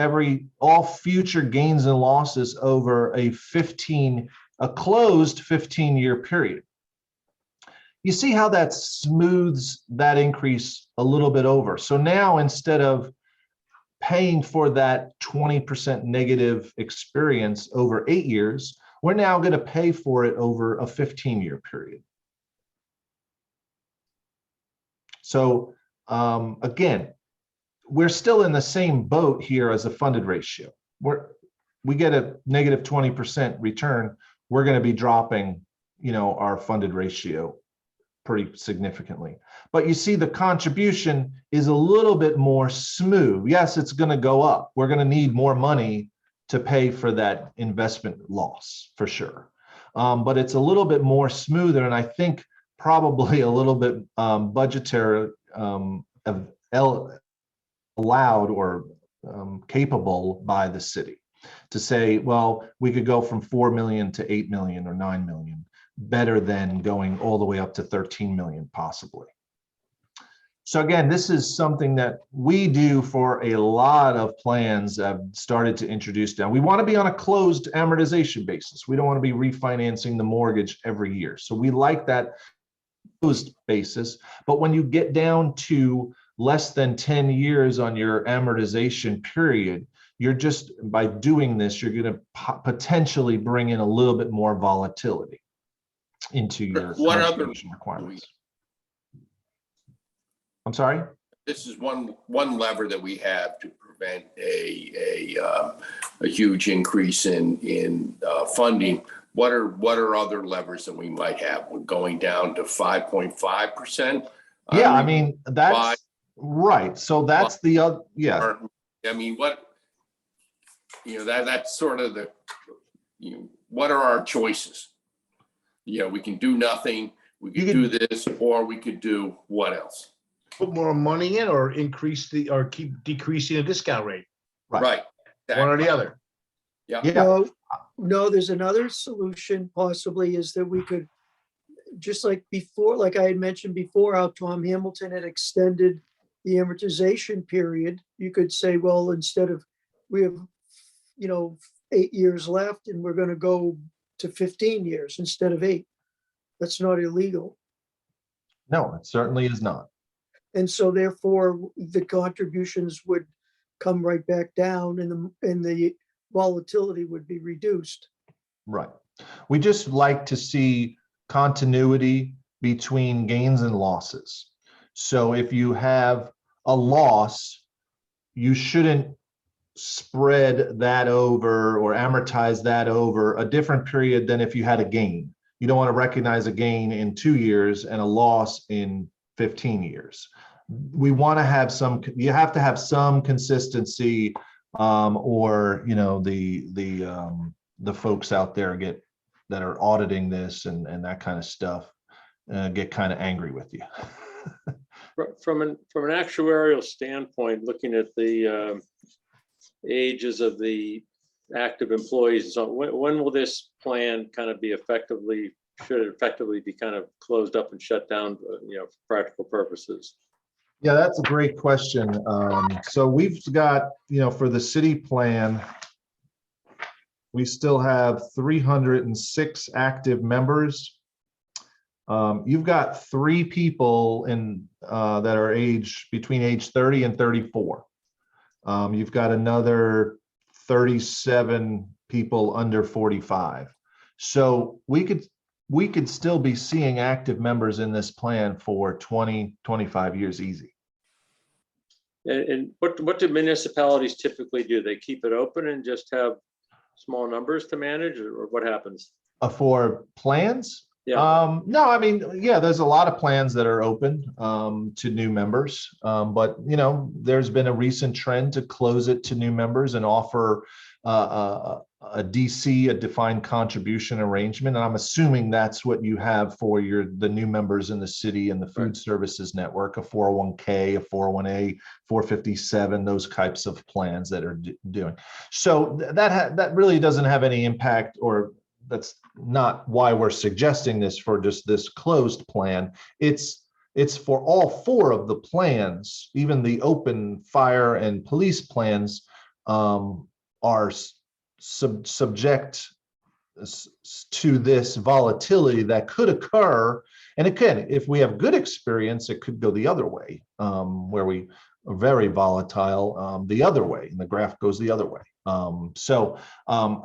all future gains and losses over a closed 15-year period? You see how that smooths that increase a little bit over. So now instead of paying for that 20% negative experience over 8 years, we're now going to pay for it over a 15-year period. So again, we're still in the same boat here as a funded ratio. We get a negative 20% return, we're going to be dropping, our funded ratio pretty significantly. But you see the contribution is a little bit more smooth. Yes, it's going to go up. We're going to need more money to pay for that investment loss for sure. But it's a little bit more smoother, and I think probably a little bit budgetary allowed or capable by the city. to say, well, we could go from 4 million to 8 million or 9 million, better than going all the way up to 13 million possibly. So again, this is something that we do for a lot of plans I've started to introduce now. We want to be on a closed amortization basis. We don't want to be refinancing the mortgage every year. So we like that closed basis. But when you get down to less than 10 years on your amortization period, you're just, by doing this, you're going to potentially bring in a little bit more volatility into your What other contribution requirements. I'm sorry? This is one lever that we have to prevent a huge increase in funding. What are other levers that we might have? We're going down to 5.5%. Yeah, I mean, that's right. So that's the other, yeah. I mean, that's sort of the, what are our choices? We can do nothing, we could do this, or we could do what else? Put more money in or keep decreasing the discount rate. Right. One or the other. Yeah. No, there's another solution possibly, is that we could, just like before, like I had mentioned before, how Tom Hamilton had extended the amortization period. You could say, well, instead of, we have, 8 years left and we're going to go to 15 years instead of 8. That's not illegal. No, it certainly is not. And so therefore the contributions would come right back down and the volatility would be reduced. Right. We just like to see continuity between gains and losses. So if you have a loss, you shouldn't spread that over or amortize that over a different period than if you had a gain. You don't want to recognize a gain in 2 years and a loss in 15 years. We want to have you have to have some consistency, or the folks out there that are auditing this and that kind of stuff get kind of angry with you. From an actuarial standpoint, looking at the ages of the active employees, so when will this plan kind of be should it effectively be kind of closed up and shut down, for practical purposes? Yeah, that's a great question. So we've got, for the city plan, we still have 306 active members. You've got 3 people that are between age 30 and 34. You've got another 37 people under 45. So we could still be seeing active members in this plan for 20, 25 years easy. And what do municipalities typically do? They keep it open and just have small numbers to manage, or what happens? For plans? Yeah. No, I mean, yeah, there's a lot of plans that are open to new members, but there's been a recent trend to close it to new members and offer a DC, a defined contribution arrangement. And I'm assuming that's what you have for the new members in the city and the food services network, a 401k, a 401a, 457, those types of plans that are doing. So that really doesn't have any impact, or that's not why we're suggesting this for just this closed plan. It's for all 4 of the plans, even the open fire and police plans are subject to this volatility that could occur. And it can, if we have good experience, it could go the other way, where we are very volatile the other way, and the graph goes the other way.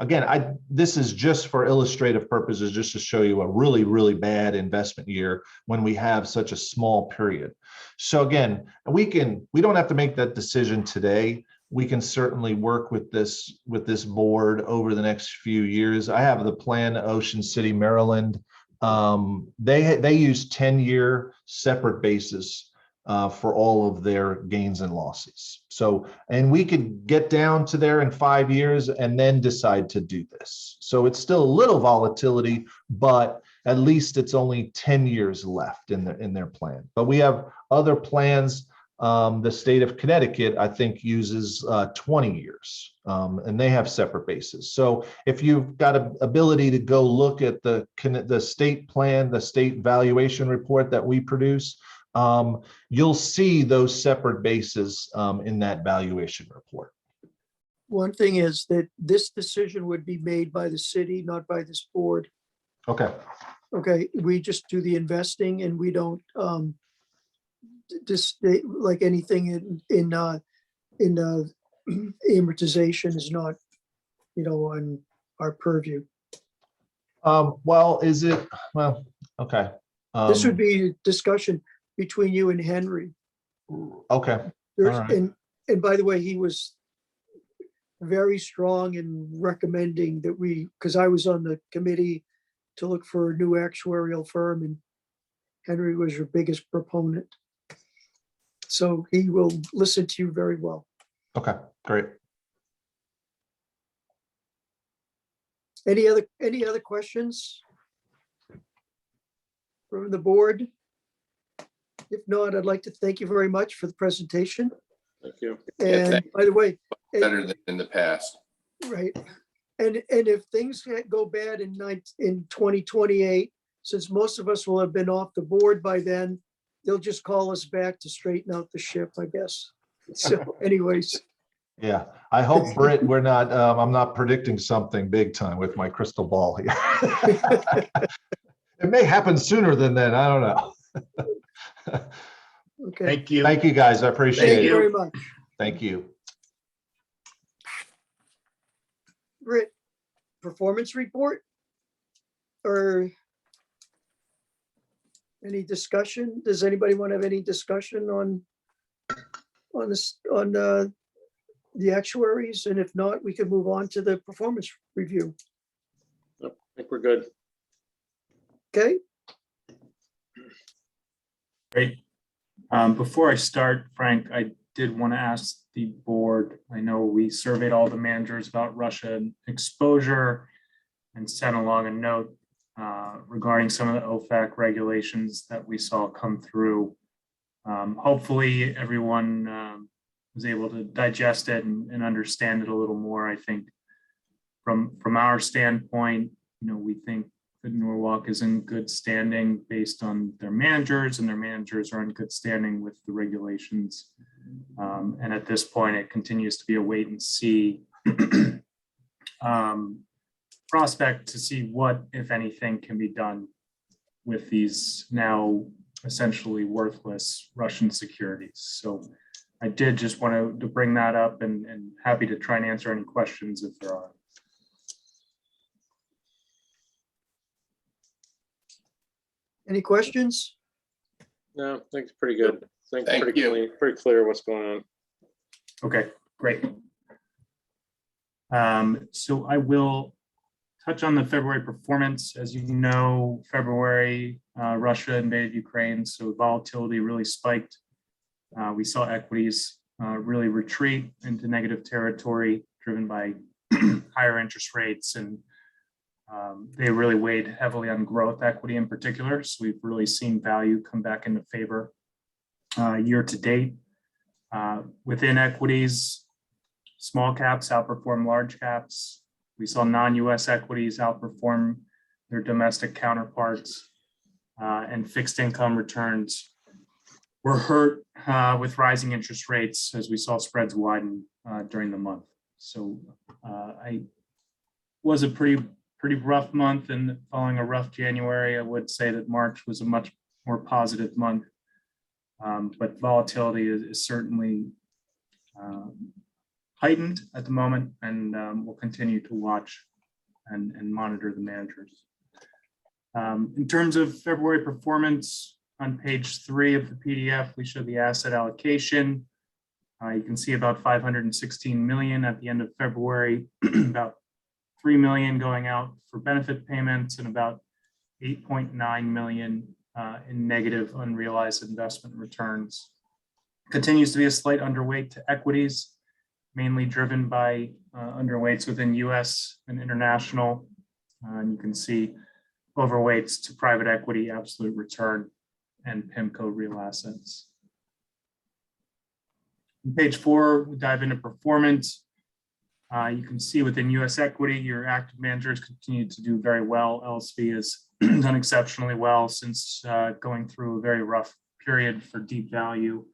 Again, this is just for illustrative purposes, just to show you a really, really bad investment year when we have such a small period. So again, we don't have to make that decision today. We can certainly work with this board over the next few years. I have the plan, Ocean City, Maryland. They use 10-year separate basis for all of their gains and losses. So, and we could get down to there in 5 years and then decide to do this. So it's still a little volatility, but at least it's only 10 years left in their plan. But we have other plans The state of Connecticut, I think, uses 20 years, and they have separate bases. So if you've got an ability to go look at the state plan, the state valuation report that we produce, you'll see those separate bases in that valuation report. One thing is that this decision would be made by the city, not by this board. Okay. Okay, we just do the investing and we don't just like anything in amortization is not, on our purview. Well, is it? Well, okay. This would be a discussion between you and Henry. Okay. There's, All right. and by the way, he was very strong in recommending that because I was on the committee to look for a new actuarial firm, and Henry was your biggest proponent. So he will listen to you very well. Okay, great. Any other questions from the board? If not, I'd like to thank you very much for the presentation. Thank you. And thank by the way, Better than in the past. right. And if things go bad in 2028, since most of us will have been off the board by then, they'll just call us back to straighten out the ship, I guess. So anyways, Yeah, I hope, Britt, we're not, I'm not predicting something big time with my crystal ball here. It may happen sooner than then, I don't know. okay. Thank you. Thank you, guys, I appreciate Thank you it. very much. Thank you. Britt, performance report? Or any discussion? Does anybody want to have any discussion on this, on the actuaries? And if not, we can move on to the performance review. I think we're good. Okay, Great. Before I start, Frank, I did want to ask the board, I know we surveyed all the managers about Russia exposure and sent along a note regarding some of the OFAC regulations that we saw come through. Hopefully everyone was able to digest it and understand it a little more. I think from our standpoint, we think that Norwalk is in good standing based on their managers, and their managers are in good standing with the regulations. And at this point, it continues to be a wait and see prospect to see what, if anything, can be done with these now essentially worthless Russian securities. So I did just want to bring that up, and happy to try and answer any questions if there are. any questions? No, I think it's pretty good. I think Thank pretty you. clean, pretty clear what's going on. Okay, great. So I will touch on the February performance. As you know, February, Russia invaded Ukraine, so volatility really spiked. We saw equities really retreat into negative territory, driven by higher interest rates, and they really weighed heavily on growth equity in particular. So we've really seen value come back into favor year to date. Within equities, small caps outperform large caps. We saw non-US equities outperform their domestic counterparts, and fixed income returns were hurt with rising interest rates as we saw spreads widen during the month. So I was a pretty rough month, and following a rough January, I would say that March was a much more positive month. But volatility is certainly heightened at the moment, and we'll continue to watch and monitor the managers. In terms of February performance, on page 3 of the PDF, we show the asset allocation. You can see about 516 million at the end of February, about 3 million going out for benefit payments, and about 8.9 million in negative unrealized investment returns. Continues to be a slight underweight to equities, mainly driven by underweights within US and international. And you can see overweights to private equity, absolute return, and PIMCO real assets. Page 4, we dive into performance. You can see within US equity, your active managers continue to do very well. LSV has done exceptionally well since going through a very rough period for deep value.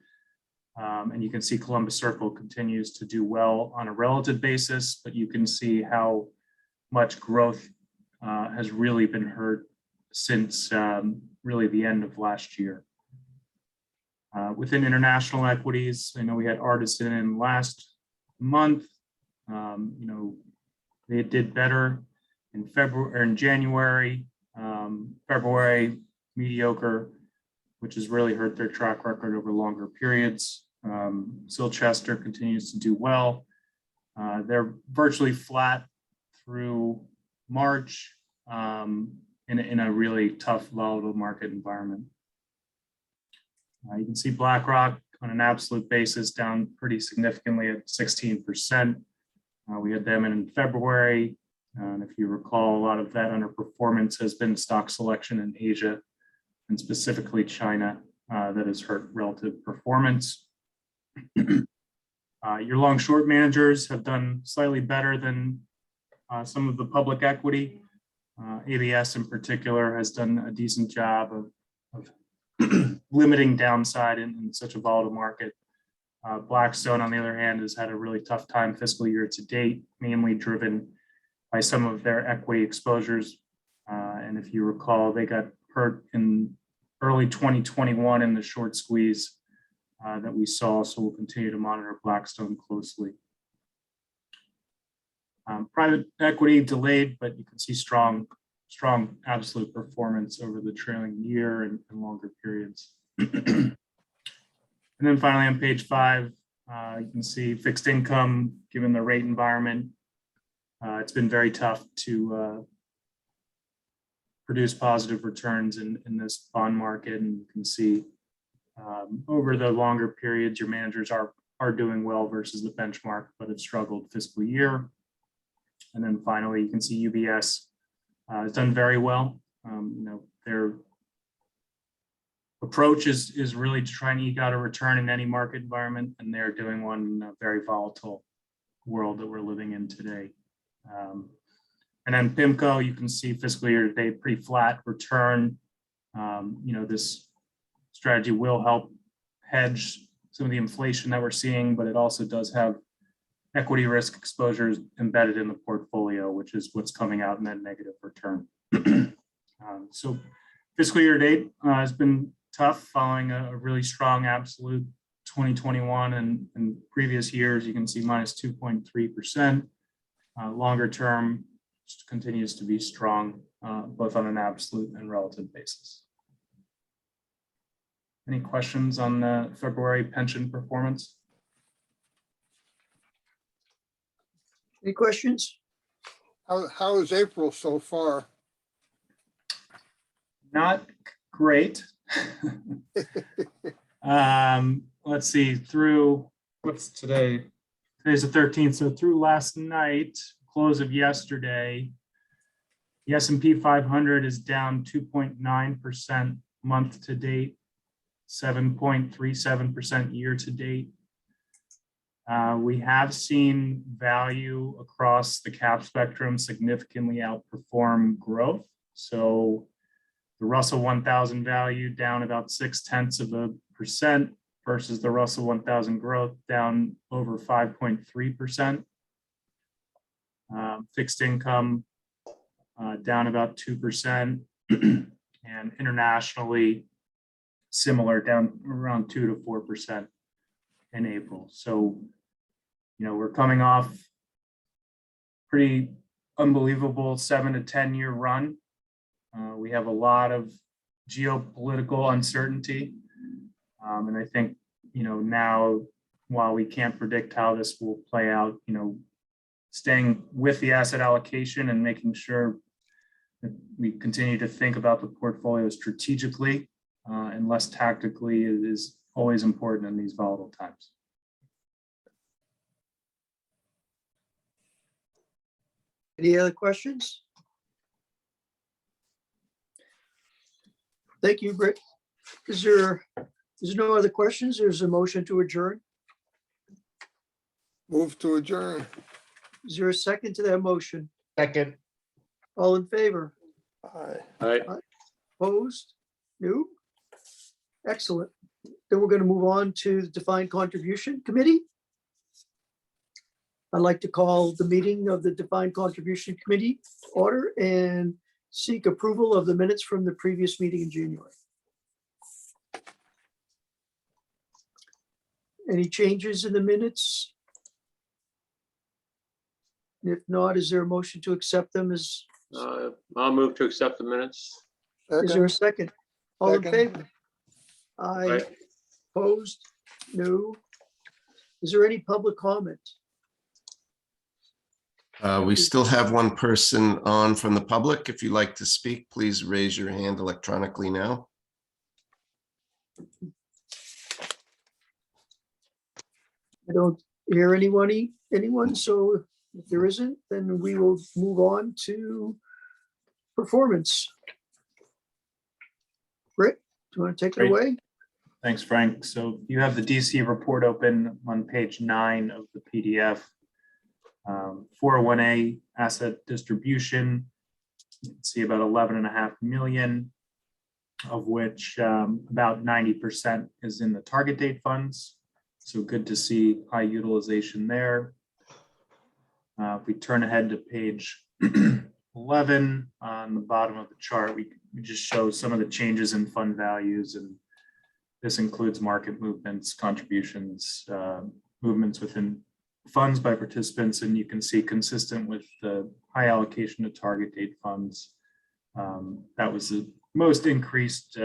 And you can see Columbus Circle continues to do well on a relative basis, but you can see how much growth has really been hurt since really the end of last year. Within international equities, I know we had Artisan in last month. They did better in February or in January. February, mediocre, which has really hurt their track record over longer periods. Silchester continues to do well. They're virtually flat through March in a really tough, volatile market environment. You can see BlackRock on an absolute basis down pretty significantly at 16%. We had them in February. And if you recall, a lot of that underperformance has been stock selection in Asia and specifically China that has hurt relative performance. Your long short managers have done slightly better than some of the public equity. ABS in particular has done a decent job of limiting downside in such a volatile market. Blackstone, on the other hand, has had a really tough time fiscal year to date, mainly driven by some of their equity exposures. And if you recall, they got hurt in early 2021 in the short squeeze that we saw. So we'll continue to monitor Blackstone closely. Private equity delayed, but you can see strong absolute performance over the trailing year and longer periods. And then finally on page 5, you can see fixed income, given the rate environment. It's been very tough to produce positive returns in this bond market. And you can see over the longer periods, your managers are doing well versus the benchmark, but have struggled fiscal year. And then finally, you can see UBS has done very well. Their approach is really to try and eke out a return in any market environment, and they're doing one in a very volatile world that we're living in today. And then PIMCO, you can see fiscal year to date, pretty flat return. This strategy will help hedge some of the inflation that we're seeing, but it also does have equity risk exposures embedded in the portfolio, which is what's coming out in that negative return. So fiscal year to date has been tough following a really strong absolute 2021 and previous years. You can see minus 2.3%. Longer term continues to be strong, both on an absolute and relative basis. Any questions on the February pension performance? Any questions? How is April so far? Not great. Let's see, through, what's today? Today's the 13th. So through last night, close of yesterday, the S&P 500 is down 2.9% month to date, 7.37% year to date. We have seen value across the cap spectrum significantly outperform growth. So the Russell 1000 value down about 0.6% versus the Russell 1000 growth down over 5.3%. Fixed income down about 2%, and internationally similar, down around 2 to 4% in April. So, we're coming off pretty unbelievable 7 to 10 year run. We have a lot of geopolitical uncertainty. And I think, now, while we can't predict how this will play out, staying with the asset allocation and making sure that we continue to think about the portfolio strategically and less tactically is always important in these volatile times. Any other questions? Thank you, Britt. Is there no other questions? There's a motion to adjourn. Move to adjourn. Is there a second to that motion? Second, All in favor? Aye. All right, Opposed? No? Excellent. Then we're going to move on to the Defined Contribution Committee. I'd like to call the meeting of the Defined Contribution Committee to order and seek approval of the minutes from the previous meeting in January. Any changes in the minutes? If not, is there a motion to accept them as, I'll move to accept the minutes. is there a second? All in Second. favor? Aye. Aye. Opposed? No. Is there any public comment? We still have one person on from the public. If you'd like to speak, please raise your hand electronically now. I don't hear anyone, so if there isn't, then we will move on to performance. Britt, do you want to take it Great. away? Thanks, Frank. So you have the DC report open on page 9 of the PDF. 401A asset distribution, you can see about 11.5 million, of which about 90% is in the target date funds. So good to see high utilization there. If we turn ahead to page 11, on the bottom of the chart, we just show some of the changes in fund values, and this includes market movements, contributions, movements within funds by participants, and you can see consistent with the high allocation to target date funds. That was the most increased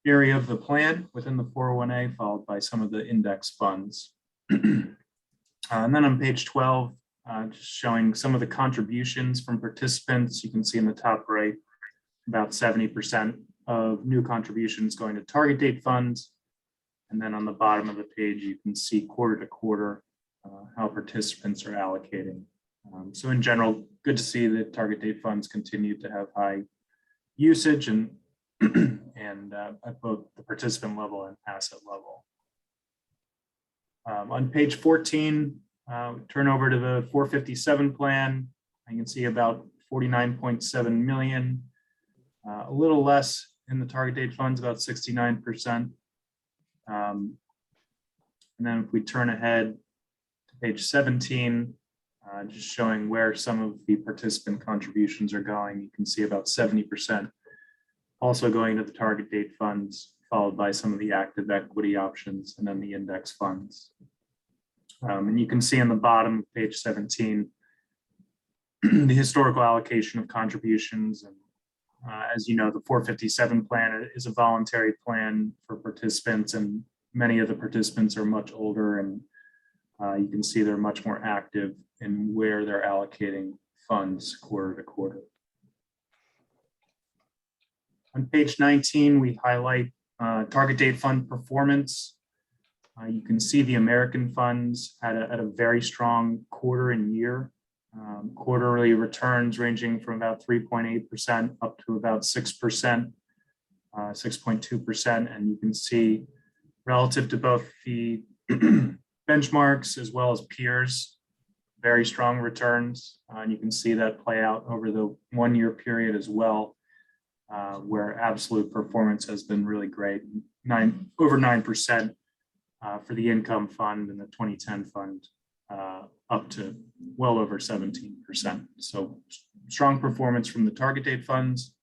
area of the plan within the 401A, followed by some of the index funds. And then on page 12, just showing some of the contributions from participants. You can see in the top right, about 70% of new contributions going to target date funds. And then on the bottom of the page, you can see quarter to quarter how participants are allocating. So in general, good to see that target date funds continue to have high usage and at both the participant level and asset level. On page 14, turn over to the 457 plan. You can see about 49.7 million, a little less in the target date funds, about 69%. And then if we turn ahead to page 17, just showing where some of the participant contributions are going, you can see about 70% also going to the target date funds, followed by some of the active equity options and then the index funds. And you can see on the bottom of page 17, the historical allocation of contributions. And as you know, the 457 plan is a voluntary plan for participants, and many of the participants are much older, and you can see they're much more active in where they're allocating funds quarter to quarter. On page 19, we highlight target date fund performance. You can see the American funds had a very strong quarter and year. Quarterly returns ranging from about 3.8% up to about 6%, 6.2%. And you can see relative to both the benchmarks as well as peers, very strong returns. And you can see that play out over the 1-year period as well, where absolute performance has been really great, over 9% for the income fund and the 2010 fund, up to well over 17%. So strong performance from the target date funds.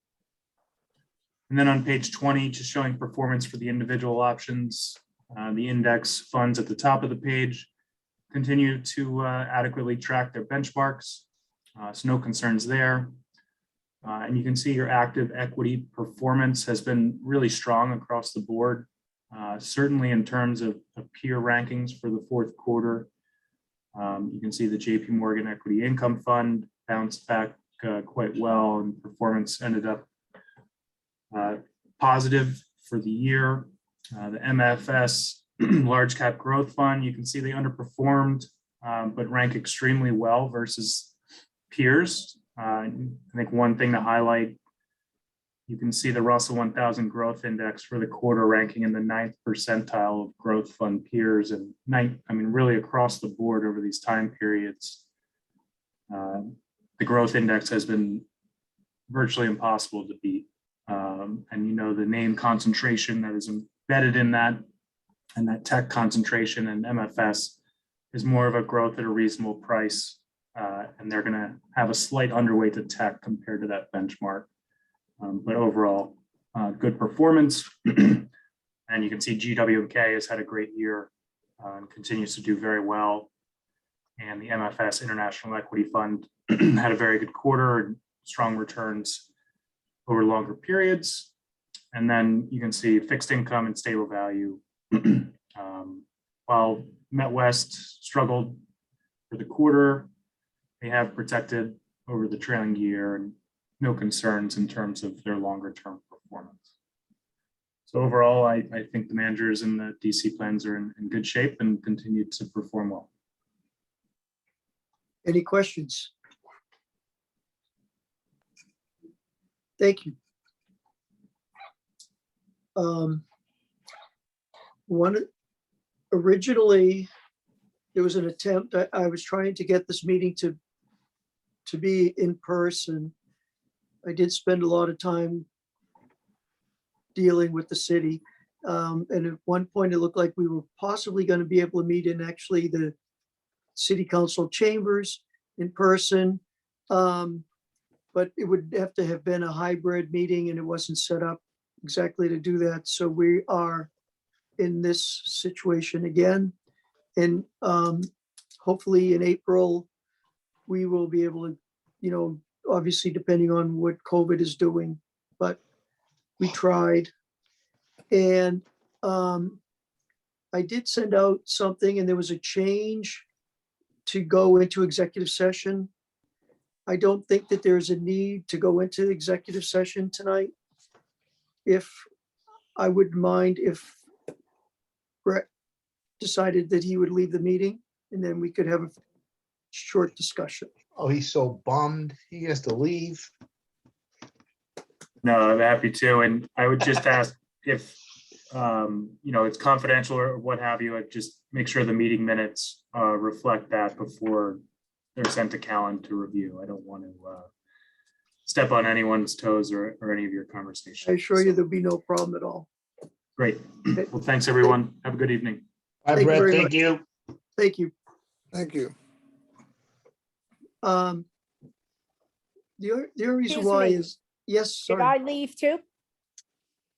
And then on page 20, just showing performance for the individual options. The index funds at the top of the page continue to adequately track their benchmarks. So no concerns there. And you can see your active equity performance has been really strong across the board, certainly in terms of peer rankings for the fourth quarter. You can see the JP Morgan Equity Income Fund bounced back quite well, and performance ended up positive for the year. The MFS Large Cap Growth Fund, you can see they underperformed, but rank extremely well versus peers. I think one thing to highlight you can see the Russell 1000 growth index for the quarter ranking in the 9th percentile of growth fund peers, and really across the board over these time periods. The growth index has been virtually impossible to beat. And the name concentration that is embedded in that, and that tech concentration and MFS is more of a growth at a reasonable price. And they're going to have a slight underweight to tech compared to that benchmark. But overall, good performance. And you can see GWK has had a great year and continues to do very well. And the MFS International Equity Fund had a very good quarter and strong returns over longer periods. And then you can see fixed income and stable value. While MetWest struggled for the quarter, they have protected over the trailing year and no concerns in terms of their longer term performance. So overall, I think the managers and the DC plans are in good shape and continue to perform well. Any questions? Thank you. Originally, there was an attempt, I was trying to get this meeting to be in person. I did spend a lot of time dealing with the city. And at one point, it looked like we were possibly going to be able to meet in actually the city council chambers in person. But it would have to have been a hybrid meeting, and it wasn't set up exactly to do that. So we are in this situation again. And hopefully in April, we will be able to, obviously depending on what COVID is doing, but we tried. And I did send out something, and there was a change to go into executive session. I don't think that there's a need to go into executive session tonight. If I wouldn't mind if Brett decided that he would leave the meeting, and then we could have a short discussion. Oh, he's so bummed. He has to leave. No, I'm happy to. And I would just ask if, it's confidential or what have you, I'd just make sure the meeting minutes reflect that before they're sent to Callan to review. I don't want to step on anyone's toes or any of your conversations. I assure you there'll be no problem at all. Great. Well, thanks, everyone. Have a good evening. Bye, Thank you Brett. very Thank much. you. Thank you. Thank you. The only reason Excuse why me. is, yes, Should sorry. I leave too?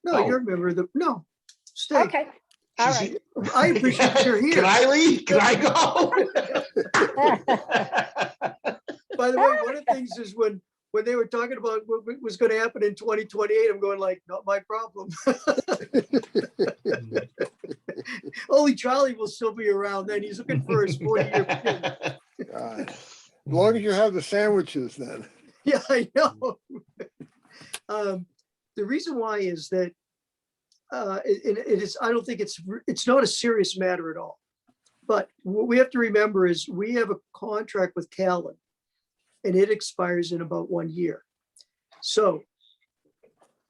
No, Oh. you're a member of the, no, stay. Okay, all right. I appreciate that you're here. Can I leave? Can I go? By the way, one of the things is when they were talking about what was going to happen in 2028, I'm going like, not my problem. Only Charlie will still be around then. He's looking for his 40-year pin. God. As long as you have the sandwiches then. Yeah, I know. The reason why is that it is, I don't think it's not a serious matter at all. But what we have to remember is we have a contract with Callan, and it expires in about 1 year. So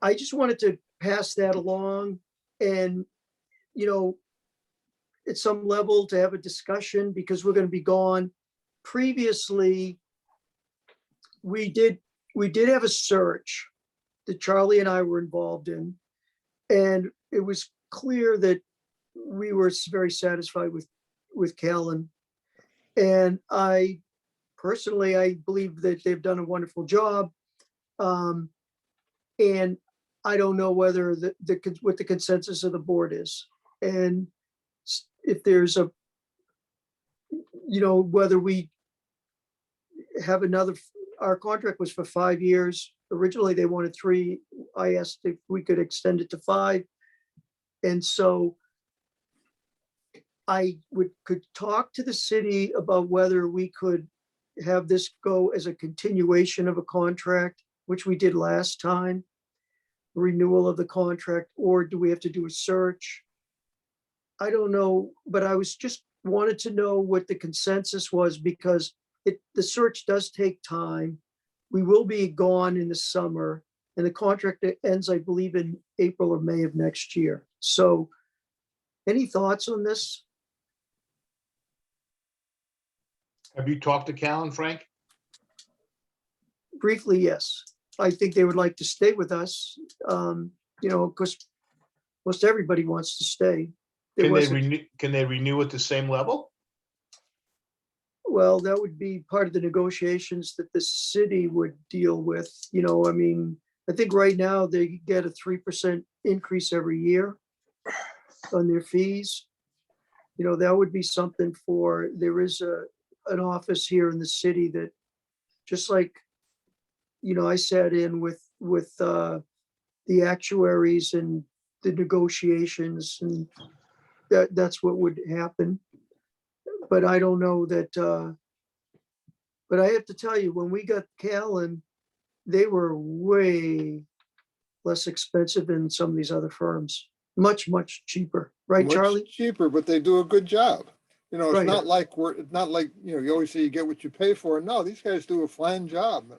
I just wanted to pass that along and, at some level to have a discussion because we're going to be gone. Previously, we did have a search that Charlie and I were involved in, and it was clear that we were very satisfied with Callan. And I believe that they've done a wonderful job. And I don't know whether what the consensus of the board is. And if there's whether we have our contract was for 5 years. Originally, they wanted 3. I asked if we could extend it to 5. And so I could talk to the city about whether we could have this go as a continuation of a contract, which we did last time, renewal of the contract, or do we have to do a search? I don't know, but I was just wanted to know what the consensus was because the search does take time. We will be gone in the summer. And the contract ends, I believe, in April or May of next year. So any thoughts on this? Have you talked to Callan, Frank? Briefly, yes. I think they would like to stay with us. Because most everybody wants to stay. There Can they wasn't- renew, can they renew at the same level? Well, that would be part of the negotiations that the city would deal with, I mean, I think right now they get a 3% increase every year on their fees. That would be something there is an office here in the city that, just like, I sat in with the actuaries and the negotiations, and that's what would happen. But I don't know that, but I have to tell you, when we got Callan, they were way less expensive than some of these other firms. Much, much cheaper, right, Much Charlie? cheaper, but they do a good job. It's Right. not like it's not like, you always say you get what you pay for. No, these guys do a fine job.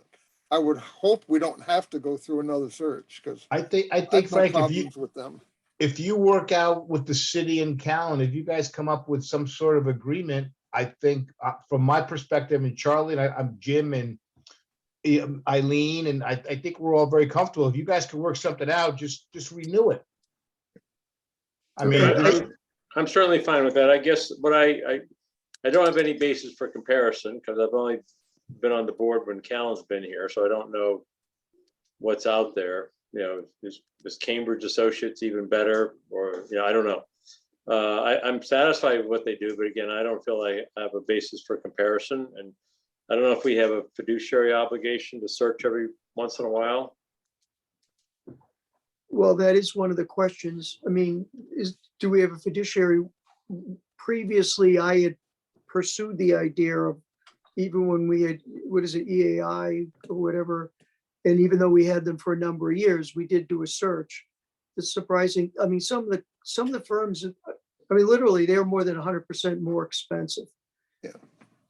I would hope we don't have to go through another search because I think I've no Frank, problems with them. if you work out with the city and Callan, if you guys come up with some sort of agreement, I think from my perspective, and Charlie, and I'm Jim and Eileen, and I think we're all very comfortable. If you guys can work something out, just renew it. I mean, I'm certainly fine with that. I guess, but I don't have any basis for comparison because I've only been on the board when Callan's been here, so I don't know what's out there. Is Cambridge Associates even better, or I don't know. I'm satisfied with what they do, but again, I don't feel I have a basis for comparison, and I don't know if we have a fiduciary obligation to search every once in a while. Well, that is one of the questions. I mean, do we have a fiduciary? Previously, I had pursued the idea of, even when we had, EAI or whatever, and even though we had them for a number of years, we did do a search. It's surprising. I mean, some of the firms, I mean, literally, they're more than 100% more expensive. Yeah.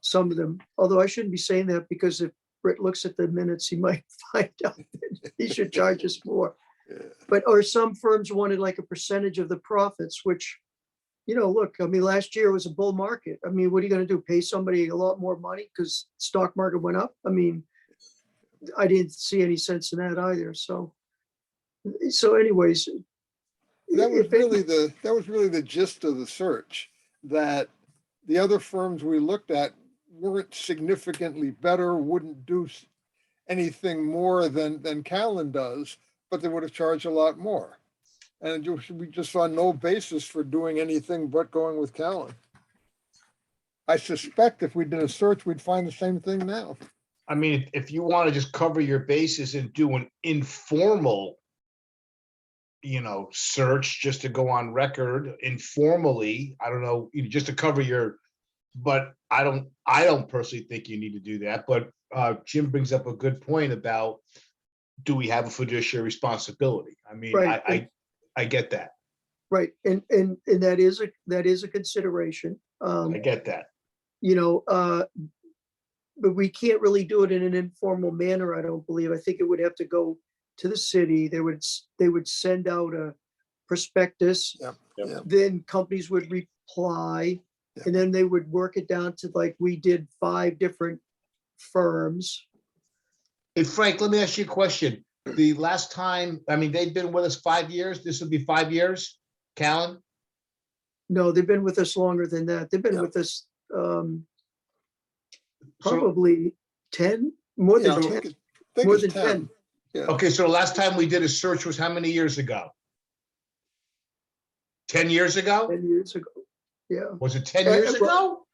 Some of them, although I shouldn't be saying that, because if Britt looks at the minutes, he might find out that he should charge us more. Yeah. But, or some firms wanted like a percentage of the profits, which, look, I mean, last year was a bull market. I mean, what are you going to do? Pay somebody a lot more money because stock market went up? I mean, I didn't see any sense in that either. So anyways. That was really the gist of the search, that the other firms we looked at weren't significantly better, wouldn't do anything more than Callan does, but they would have charged a lot more. And we just saw no basis for doing anything but going with Callan. I suspect if we did a search, we'd find the same thing now. I mean, if you want to just cover your bases and do an informal, search just to go on record informally, I don't know, just to cover but I don't personally think you need to do that. But Jim brings up a good point about, do we have a fiduciary responsibility? I mean, Right. I get that. Right. And that is a consideration. I get that. But we can't really do it in an informal manner, I don't believe. I think it would have to go to the city. They would send out a prospectus. Yeah. Then companies would reply, Yeah. and then they would work it down to, like, we did 5 different firms. Hey, Frank, let me ask you a question. The last time, I mean, they've been with us 5 years. This will be 5 years, Callan? No, they've been with us longer than that. They've been Yeah. with us So- probably 10, more Yeah, than I 10. think More it's than 10. Yeah. Okay, so the last time we did a search was how many years ago? 10 years ago? 10 years ago. Yeah. Was it 10 years ago?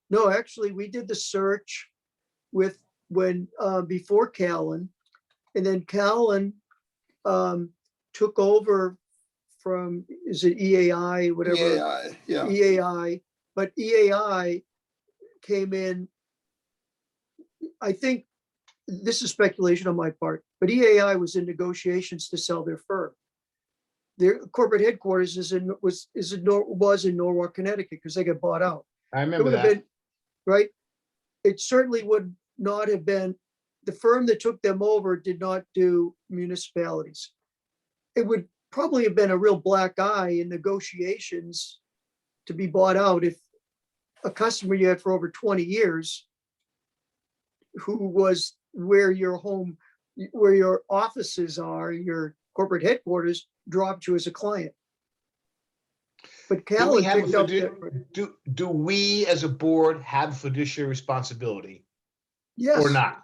No, actually, we did the search before Callan, and then Callan took over from, is it EAI, whatever? EAI, yeah. EAI, but EAI came in, I think, this is speculation on my part, but EAI was in negotiations to sell their firm. Their corporate headquarters was in Norwalk, Connecticut, because they got bought out. I It remember would have that. been, right? It certainly would not have been the firm that took them over did not do municipalities. It would probably have been a real black eye in negotiations to be bought out if a customer you had for over 20 years, who was where your home, where your offices are, your corporate headquarters, dropped you as a client. But Do we Callan have a picked up do we as a board have fiduciary responsibility yes. or not?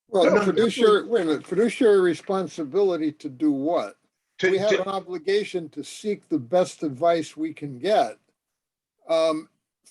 Well, No, fiduciary, wait a minute, fiduciary responsibility to do what? To- We have to- an obligation to seek the best advice we can get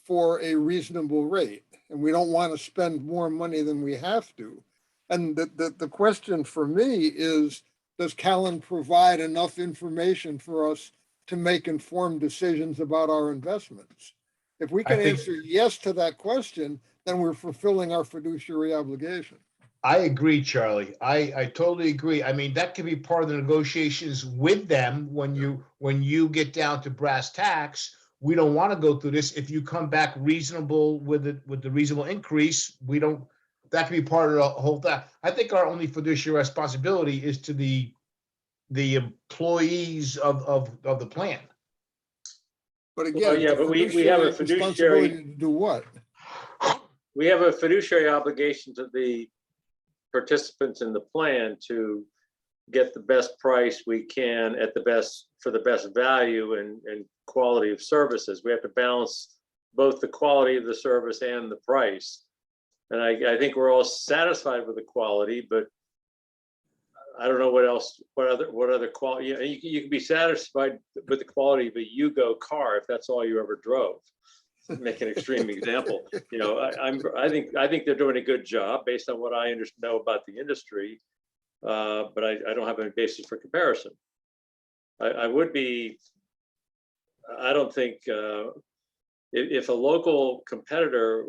for a reasonable rate. And we don't want to spend more money than we have to. And the question for me is, does Callan provide enough information for us to make informed decisions about our investments? If we I can think- answer yes to that question, then we're fulfilling our fiduciary obligation. I agree, Charlie. I totally agree. I mean, that could be part of the negotiations with them when you get down to brass tacks. We don't want to go through this. If you come back reasonable with the reasonable increase, we don't, that could be part of the whole thing. I think our only fiduciary responsibility is to the employees of the plan. But again, yeah, the but we have a responsibility fiduciary, to do what? we have a fiduciary obligation to the participants in the plan to get the best price we can at the best, for the best value and quality of services. We have to balance both the quality of the service and the price. And I think we're all satisfied with the quality, but I don't know what else, what other quality, you can be satisfied with the quality of a Yugo car if that's all you ever drove. Make an extreme example. I think they're doing a good job based on what I know about the industry, but I don't have any basis for comparison. I don't think if a local competitor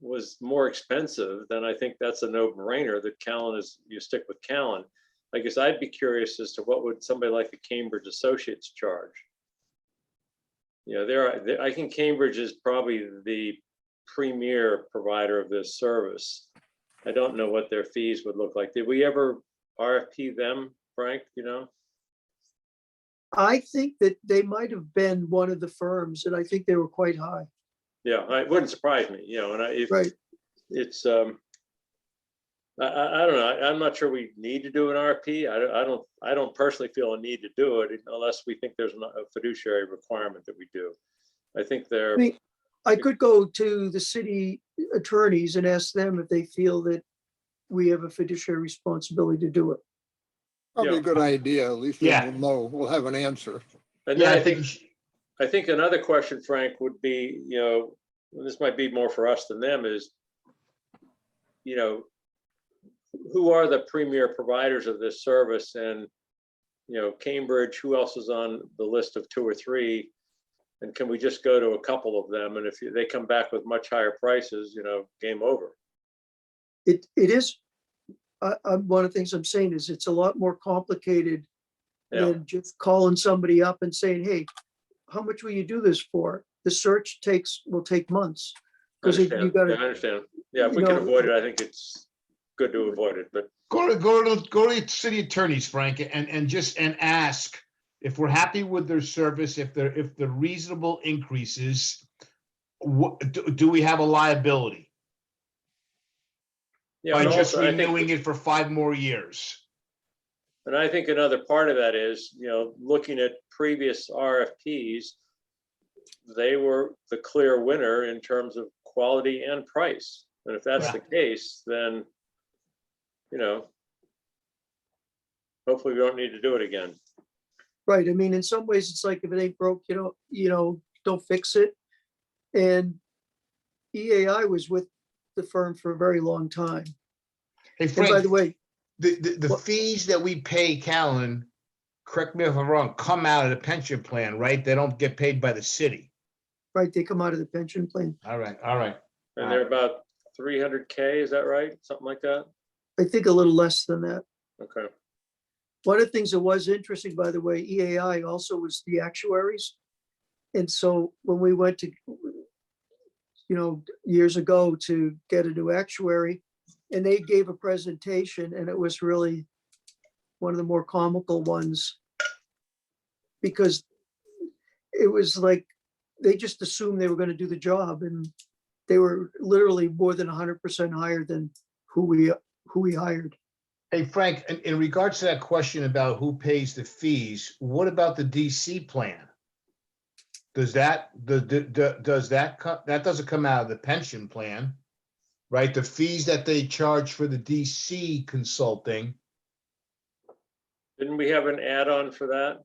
was more expensive, then I think that's a no-brainer that Callan you stick with Callan. I guess I'd be curious as to what would somebody like the Cambridge Associates charge. I think Cambridge is probably the premier provider of this service. I don't know what their fees would look like. Did we ever RFP them, Frank, I think that they might have been one of the firms, and I think they were quite high. Yeah, it wouldn't surprise me, Right. It's, I don't know. I'm not sure we need to do an RFP. I don't personally feel a need to do it unless we think there's a fiduciary requirement that we do. I think I mean, I could go to the city attorneys and ask them if they feel that we have a fiduciary responsibility to do it. Probably Yeah. a good idea. At least Yeah. we'll know, we'll have an answer. And Yeah, then I think another question, Frank, would be, this might be more for us than them, is, who are the premier providers of this service? And, Cambridge, who else is on the list of 2 or 3? And can we just go to a couple of them? And if they come back with much higher prices, game over. It is, one of the things I'm saying is it's a lot more complicated Yeah. than just calling somebody up and saying, hey, how much will you do this for? The search will take months. I Because you understand. gotta, Yeah, I understand. Yeah, if you we can know- avoid it, I think it's good to avoid it, but Go to the city attorneys, Frank, and ask if we're happy with their service, if the reasonable increases, do we have a liability yeah, by and just also, I think, renewing it for 5 more years? and I think another part of that is, looking at previous RFPs, they were the clear winner in terms of quality and price. And if that's the case, then, hopefully we don't need to do it again. right, I mean, in some ways, it's like if it ain't broke, don't fix it. And EAI was with the firm for a very long time. Hey, And by Frank, the way, the what- fees that we pay Callan, correct me if I'm wrong, come out of the pension plan, right? They don't get paid by the city. right, they come out of the pension plan. All right. And they're about 300K, is that right? Something like that? I think a little less than that. Okay. One of the things that was interesting, by the way, EAI also was the actuaries. And so when we went to, years ago to get a new actuary, and they gave a presentation, and it was really one of the more comical ones, because it was like they just assumed they were going to do the job, and they were literally more than 100% higher than who we hired. Hey, Frank, in regards to that question about who pays the fees, what about the DC plan? Does that, that doesn't come out of the pension plan, right? The fees that they charge for the DC consulting. Didn't we have an add-on for that?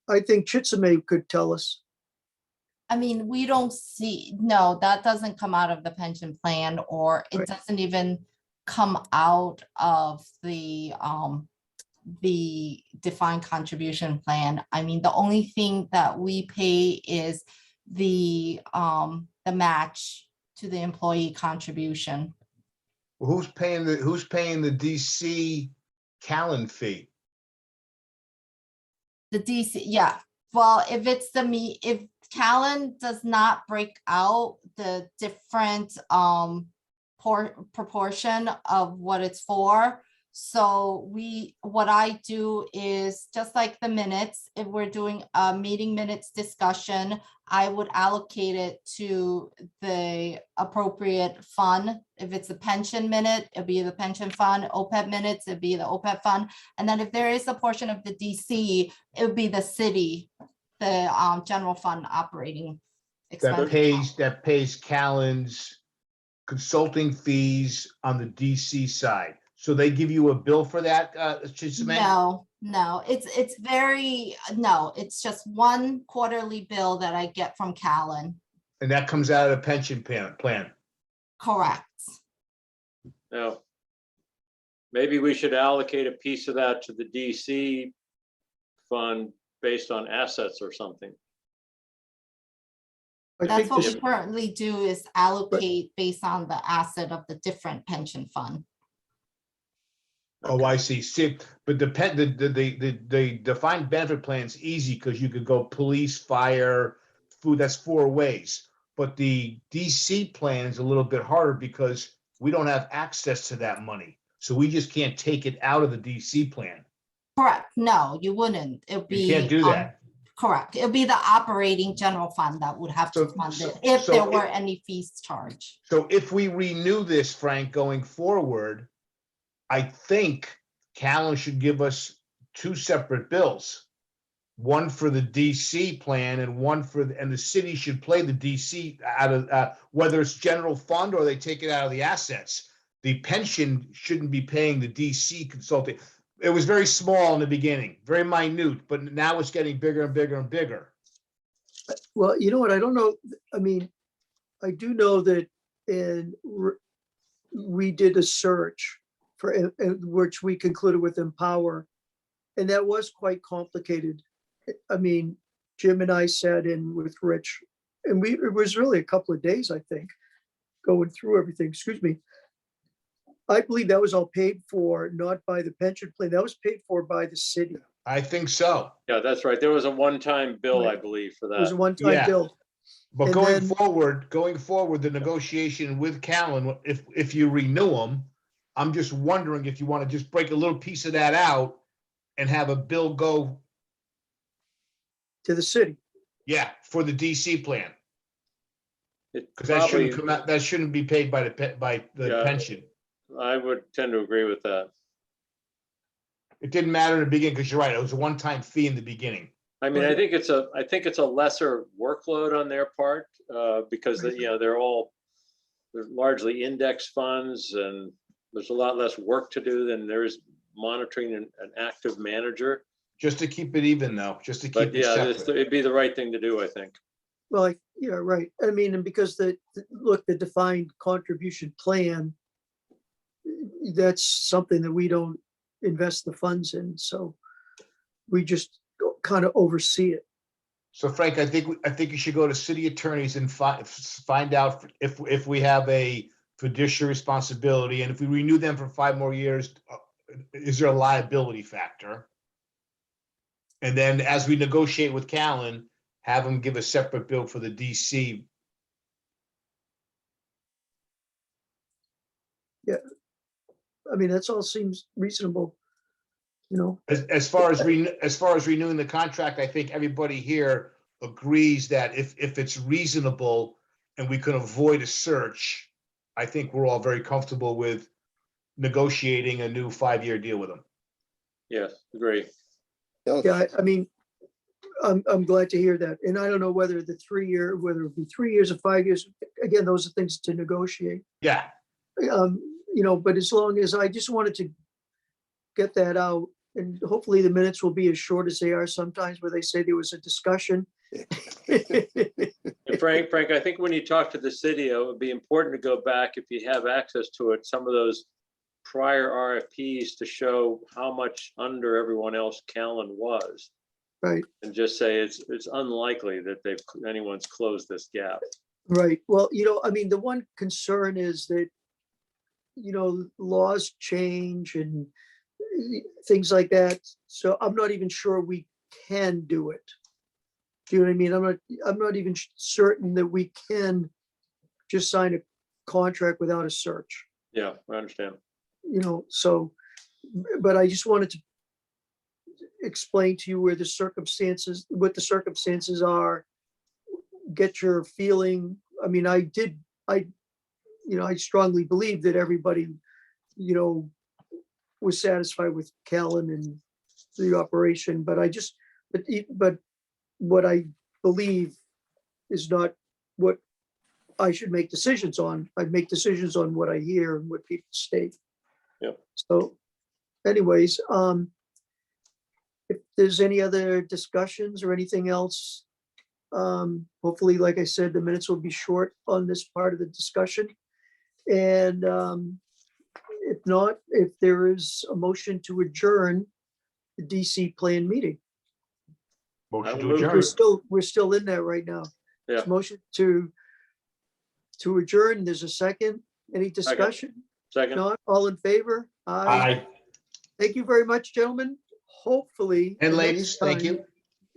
I think Chitsame could tell us. I mean, we don't see, no, that doesn't come out of the pension plan, or it Right. doesn't even come out of the defined contribution plan. I mean, the only thing that we pay is the match to the employee contribution. Who's paying the DC Callan fee? The DC, yeah. Well, if it's if Callan does not break out the different proportion of what it's for. So what I do is just like the minutes, if we're doing a meeting minutes discussion, I would allocate it to the appropriate fund. If it's a pension minute, it'd be the pension fund. OPEB minutes, it'd be the OPEB fund. And then if there is a portion of the DC, it would be the city, the general fund operating expense. That pays Callan's consulting fees on the DC side. So they give you a bill for that, Chisholm? No, it's just one quarterly bill that I get from Callan. And that comes out of the pension plan. Correct. No. Maybe we should allocate a piece of that to the DC fund based on assets or something. I That's think what this, we currently do, is allocate based on the asset of the different pension fund. Oh, I see. See, but the defined benefit plan is easy because you could go police, fire, food, that's 4 ways. But the DC plan is a little bit harder because we don't have access to that money. So we just can't take it out of the DC plan. Correct. No, you wouldn't. It'd be. You can't do that. Correct. It'll be the operating general fund that would have to fund it if there were any fees charged. So if we renew this, Frank, going forward, I think Callan should give us 2 separate bills. One for the DC plan and one and the city should play the DC out of, whether it's general fund or they take it out of the assets. The pension shouldn't be paying the DC consulting. It was very small in the beginning, very minute, but now it's getting bigger and bigger and bigger. well, you know what? I don't know. I mean, I do know that we did a search for which we concluded with Empower, and that was quite complicated. I mean, Jim and I sat in with Rich, and it was really a couple of days, I think, going through everything. Excuse me. I believe that was all paid for, not by the pension plan. That was paid for by the city. I think so. Yeah, that's right. There was a one-time bill, I Right. believe, for It was a that. one-time Yeah. bill. But And going then- forward, the negotiation with Callan, if you renew them, I'm just wondering if you want to just break a little piece of that out and have a bill go, To the city. yeah, for the DC plan. It Because that shouldn't probably- come out, that shouldn't be paid by the Yeah. pension. I would tend to agree with that. It didn't matter in the beginning, because you're right, it was a one-time fee in the beginning. I mean, I Right. think it's a lesser workload on their part, because Right. they're largely index funds, and there's a lot less work to do than there is monitoring an active manager. Just to keep it even though, just to But keep it yeah, separate. it'd be the right thing to do, I think. Well, yeah, right. I mean, and because look, the defined contribution plan, that's something that we don't invest the funds in. So we just kind of oversee it. So Frank, I think you should go to city attorneys and find out if we have a fiduciary responsibility, and if we renew them for 5 more years, is there a liability factor? And then as we negotiate with Callan, have them give a separate bill for the DC. I mean, that's all seems reasonable, you know. As far as renewing the contract, I think everybody here agrees that if it's reasonable and we can avoid a search, I think we're all very comfortable with negotiating a new 5-year deal with them. Yes, agree. Yeah, I mean, I'm glad to hear that. And I don't know whether the 3-year, whether it be 3 years or 5 years, again, those are things to negotiate. Yeah, You know, but as long as I just wanted to get that out, and hopefully the minutes will be as short as they are sometimes where they say there was a discussion. And Frank, I think when you talk to the city, it would be important to go back, if you have access to it, some of those prior RFPs to show how much under everyone else Callan was. Right, And just say it's unlikely that anyone's closed this gap. right. Well, you know, I mean, the one concern is that, you know, laws change and things like that. So I'm not even sure we can do it. Do you know what I mean? I'm not even certain that we can just sign a contract without a search, Yeah, I understand. you know, so, but I just wanted to explain to you where what the circumstances are, get your feeling. I mean, I strongly believe that everybody, you know, was satisfied with Callan and the operation, but but what I believe is not what I should make decisions on. I make decisions on what I hear and what people state. Yep. So anyways, if there's any other discussions or anything else, hopefully, like I said, the minutes will be short on this part of the discussion. And if not, if there is a motion to adjourn the DC plan meeting. motion I to will move adjourn. We're still in there right now. Yeah. There's motion to adjourn. There's a second. Any discussion? Second. Not all in favor? Aye. Thank you very much, gentlemen. Hopefully. And the next ladies, thank time- you.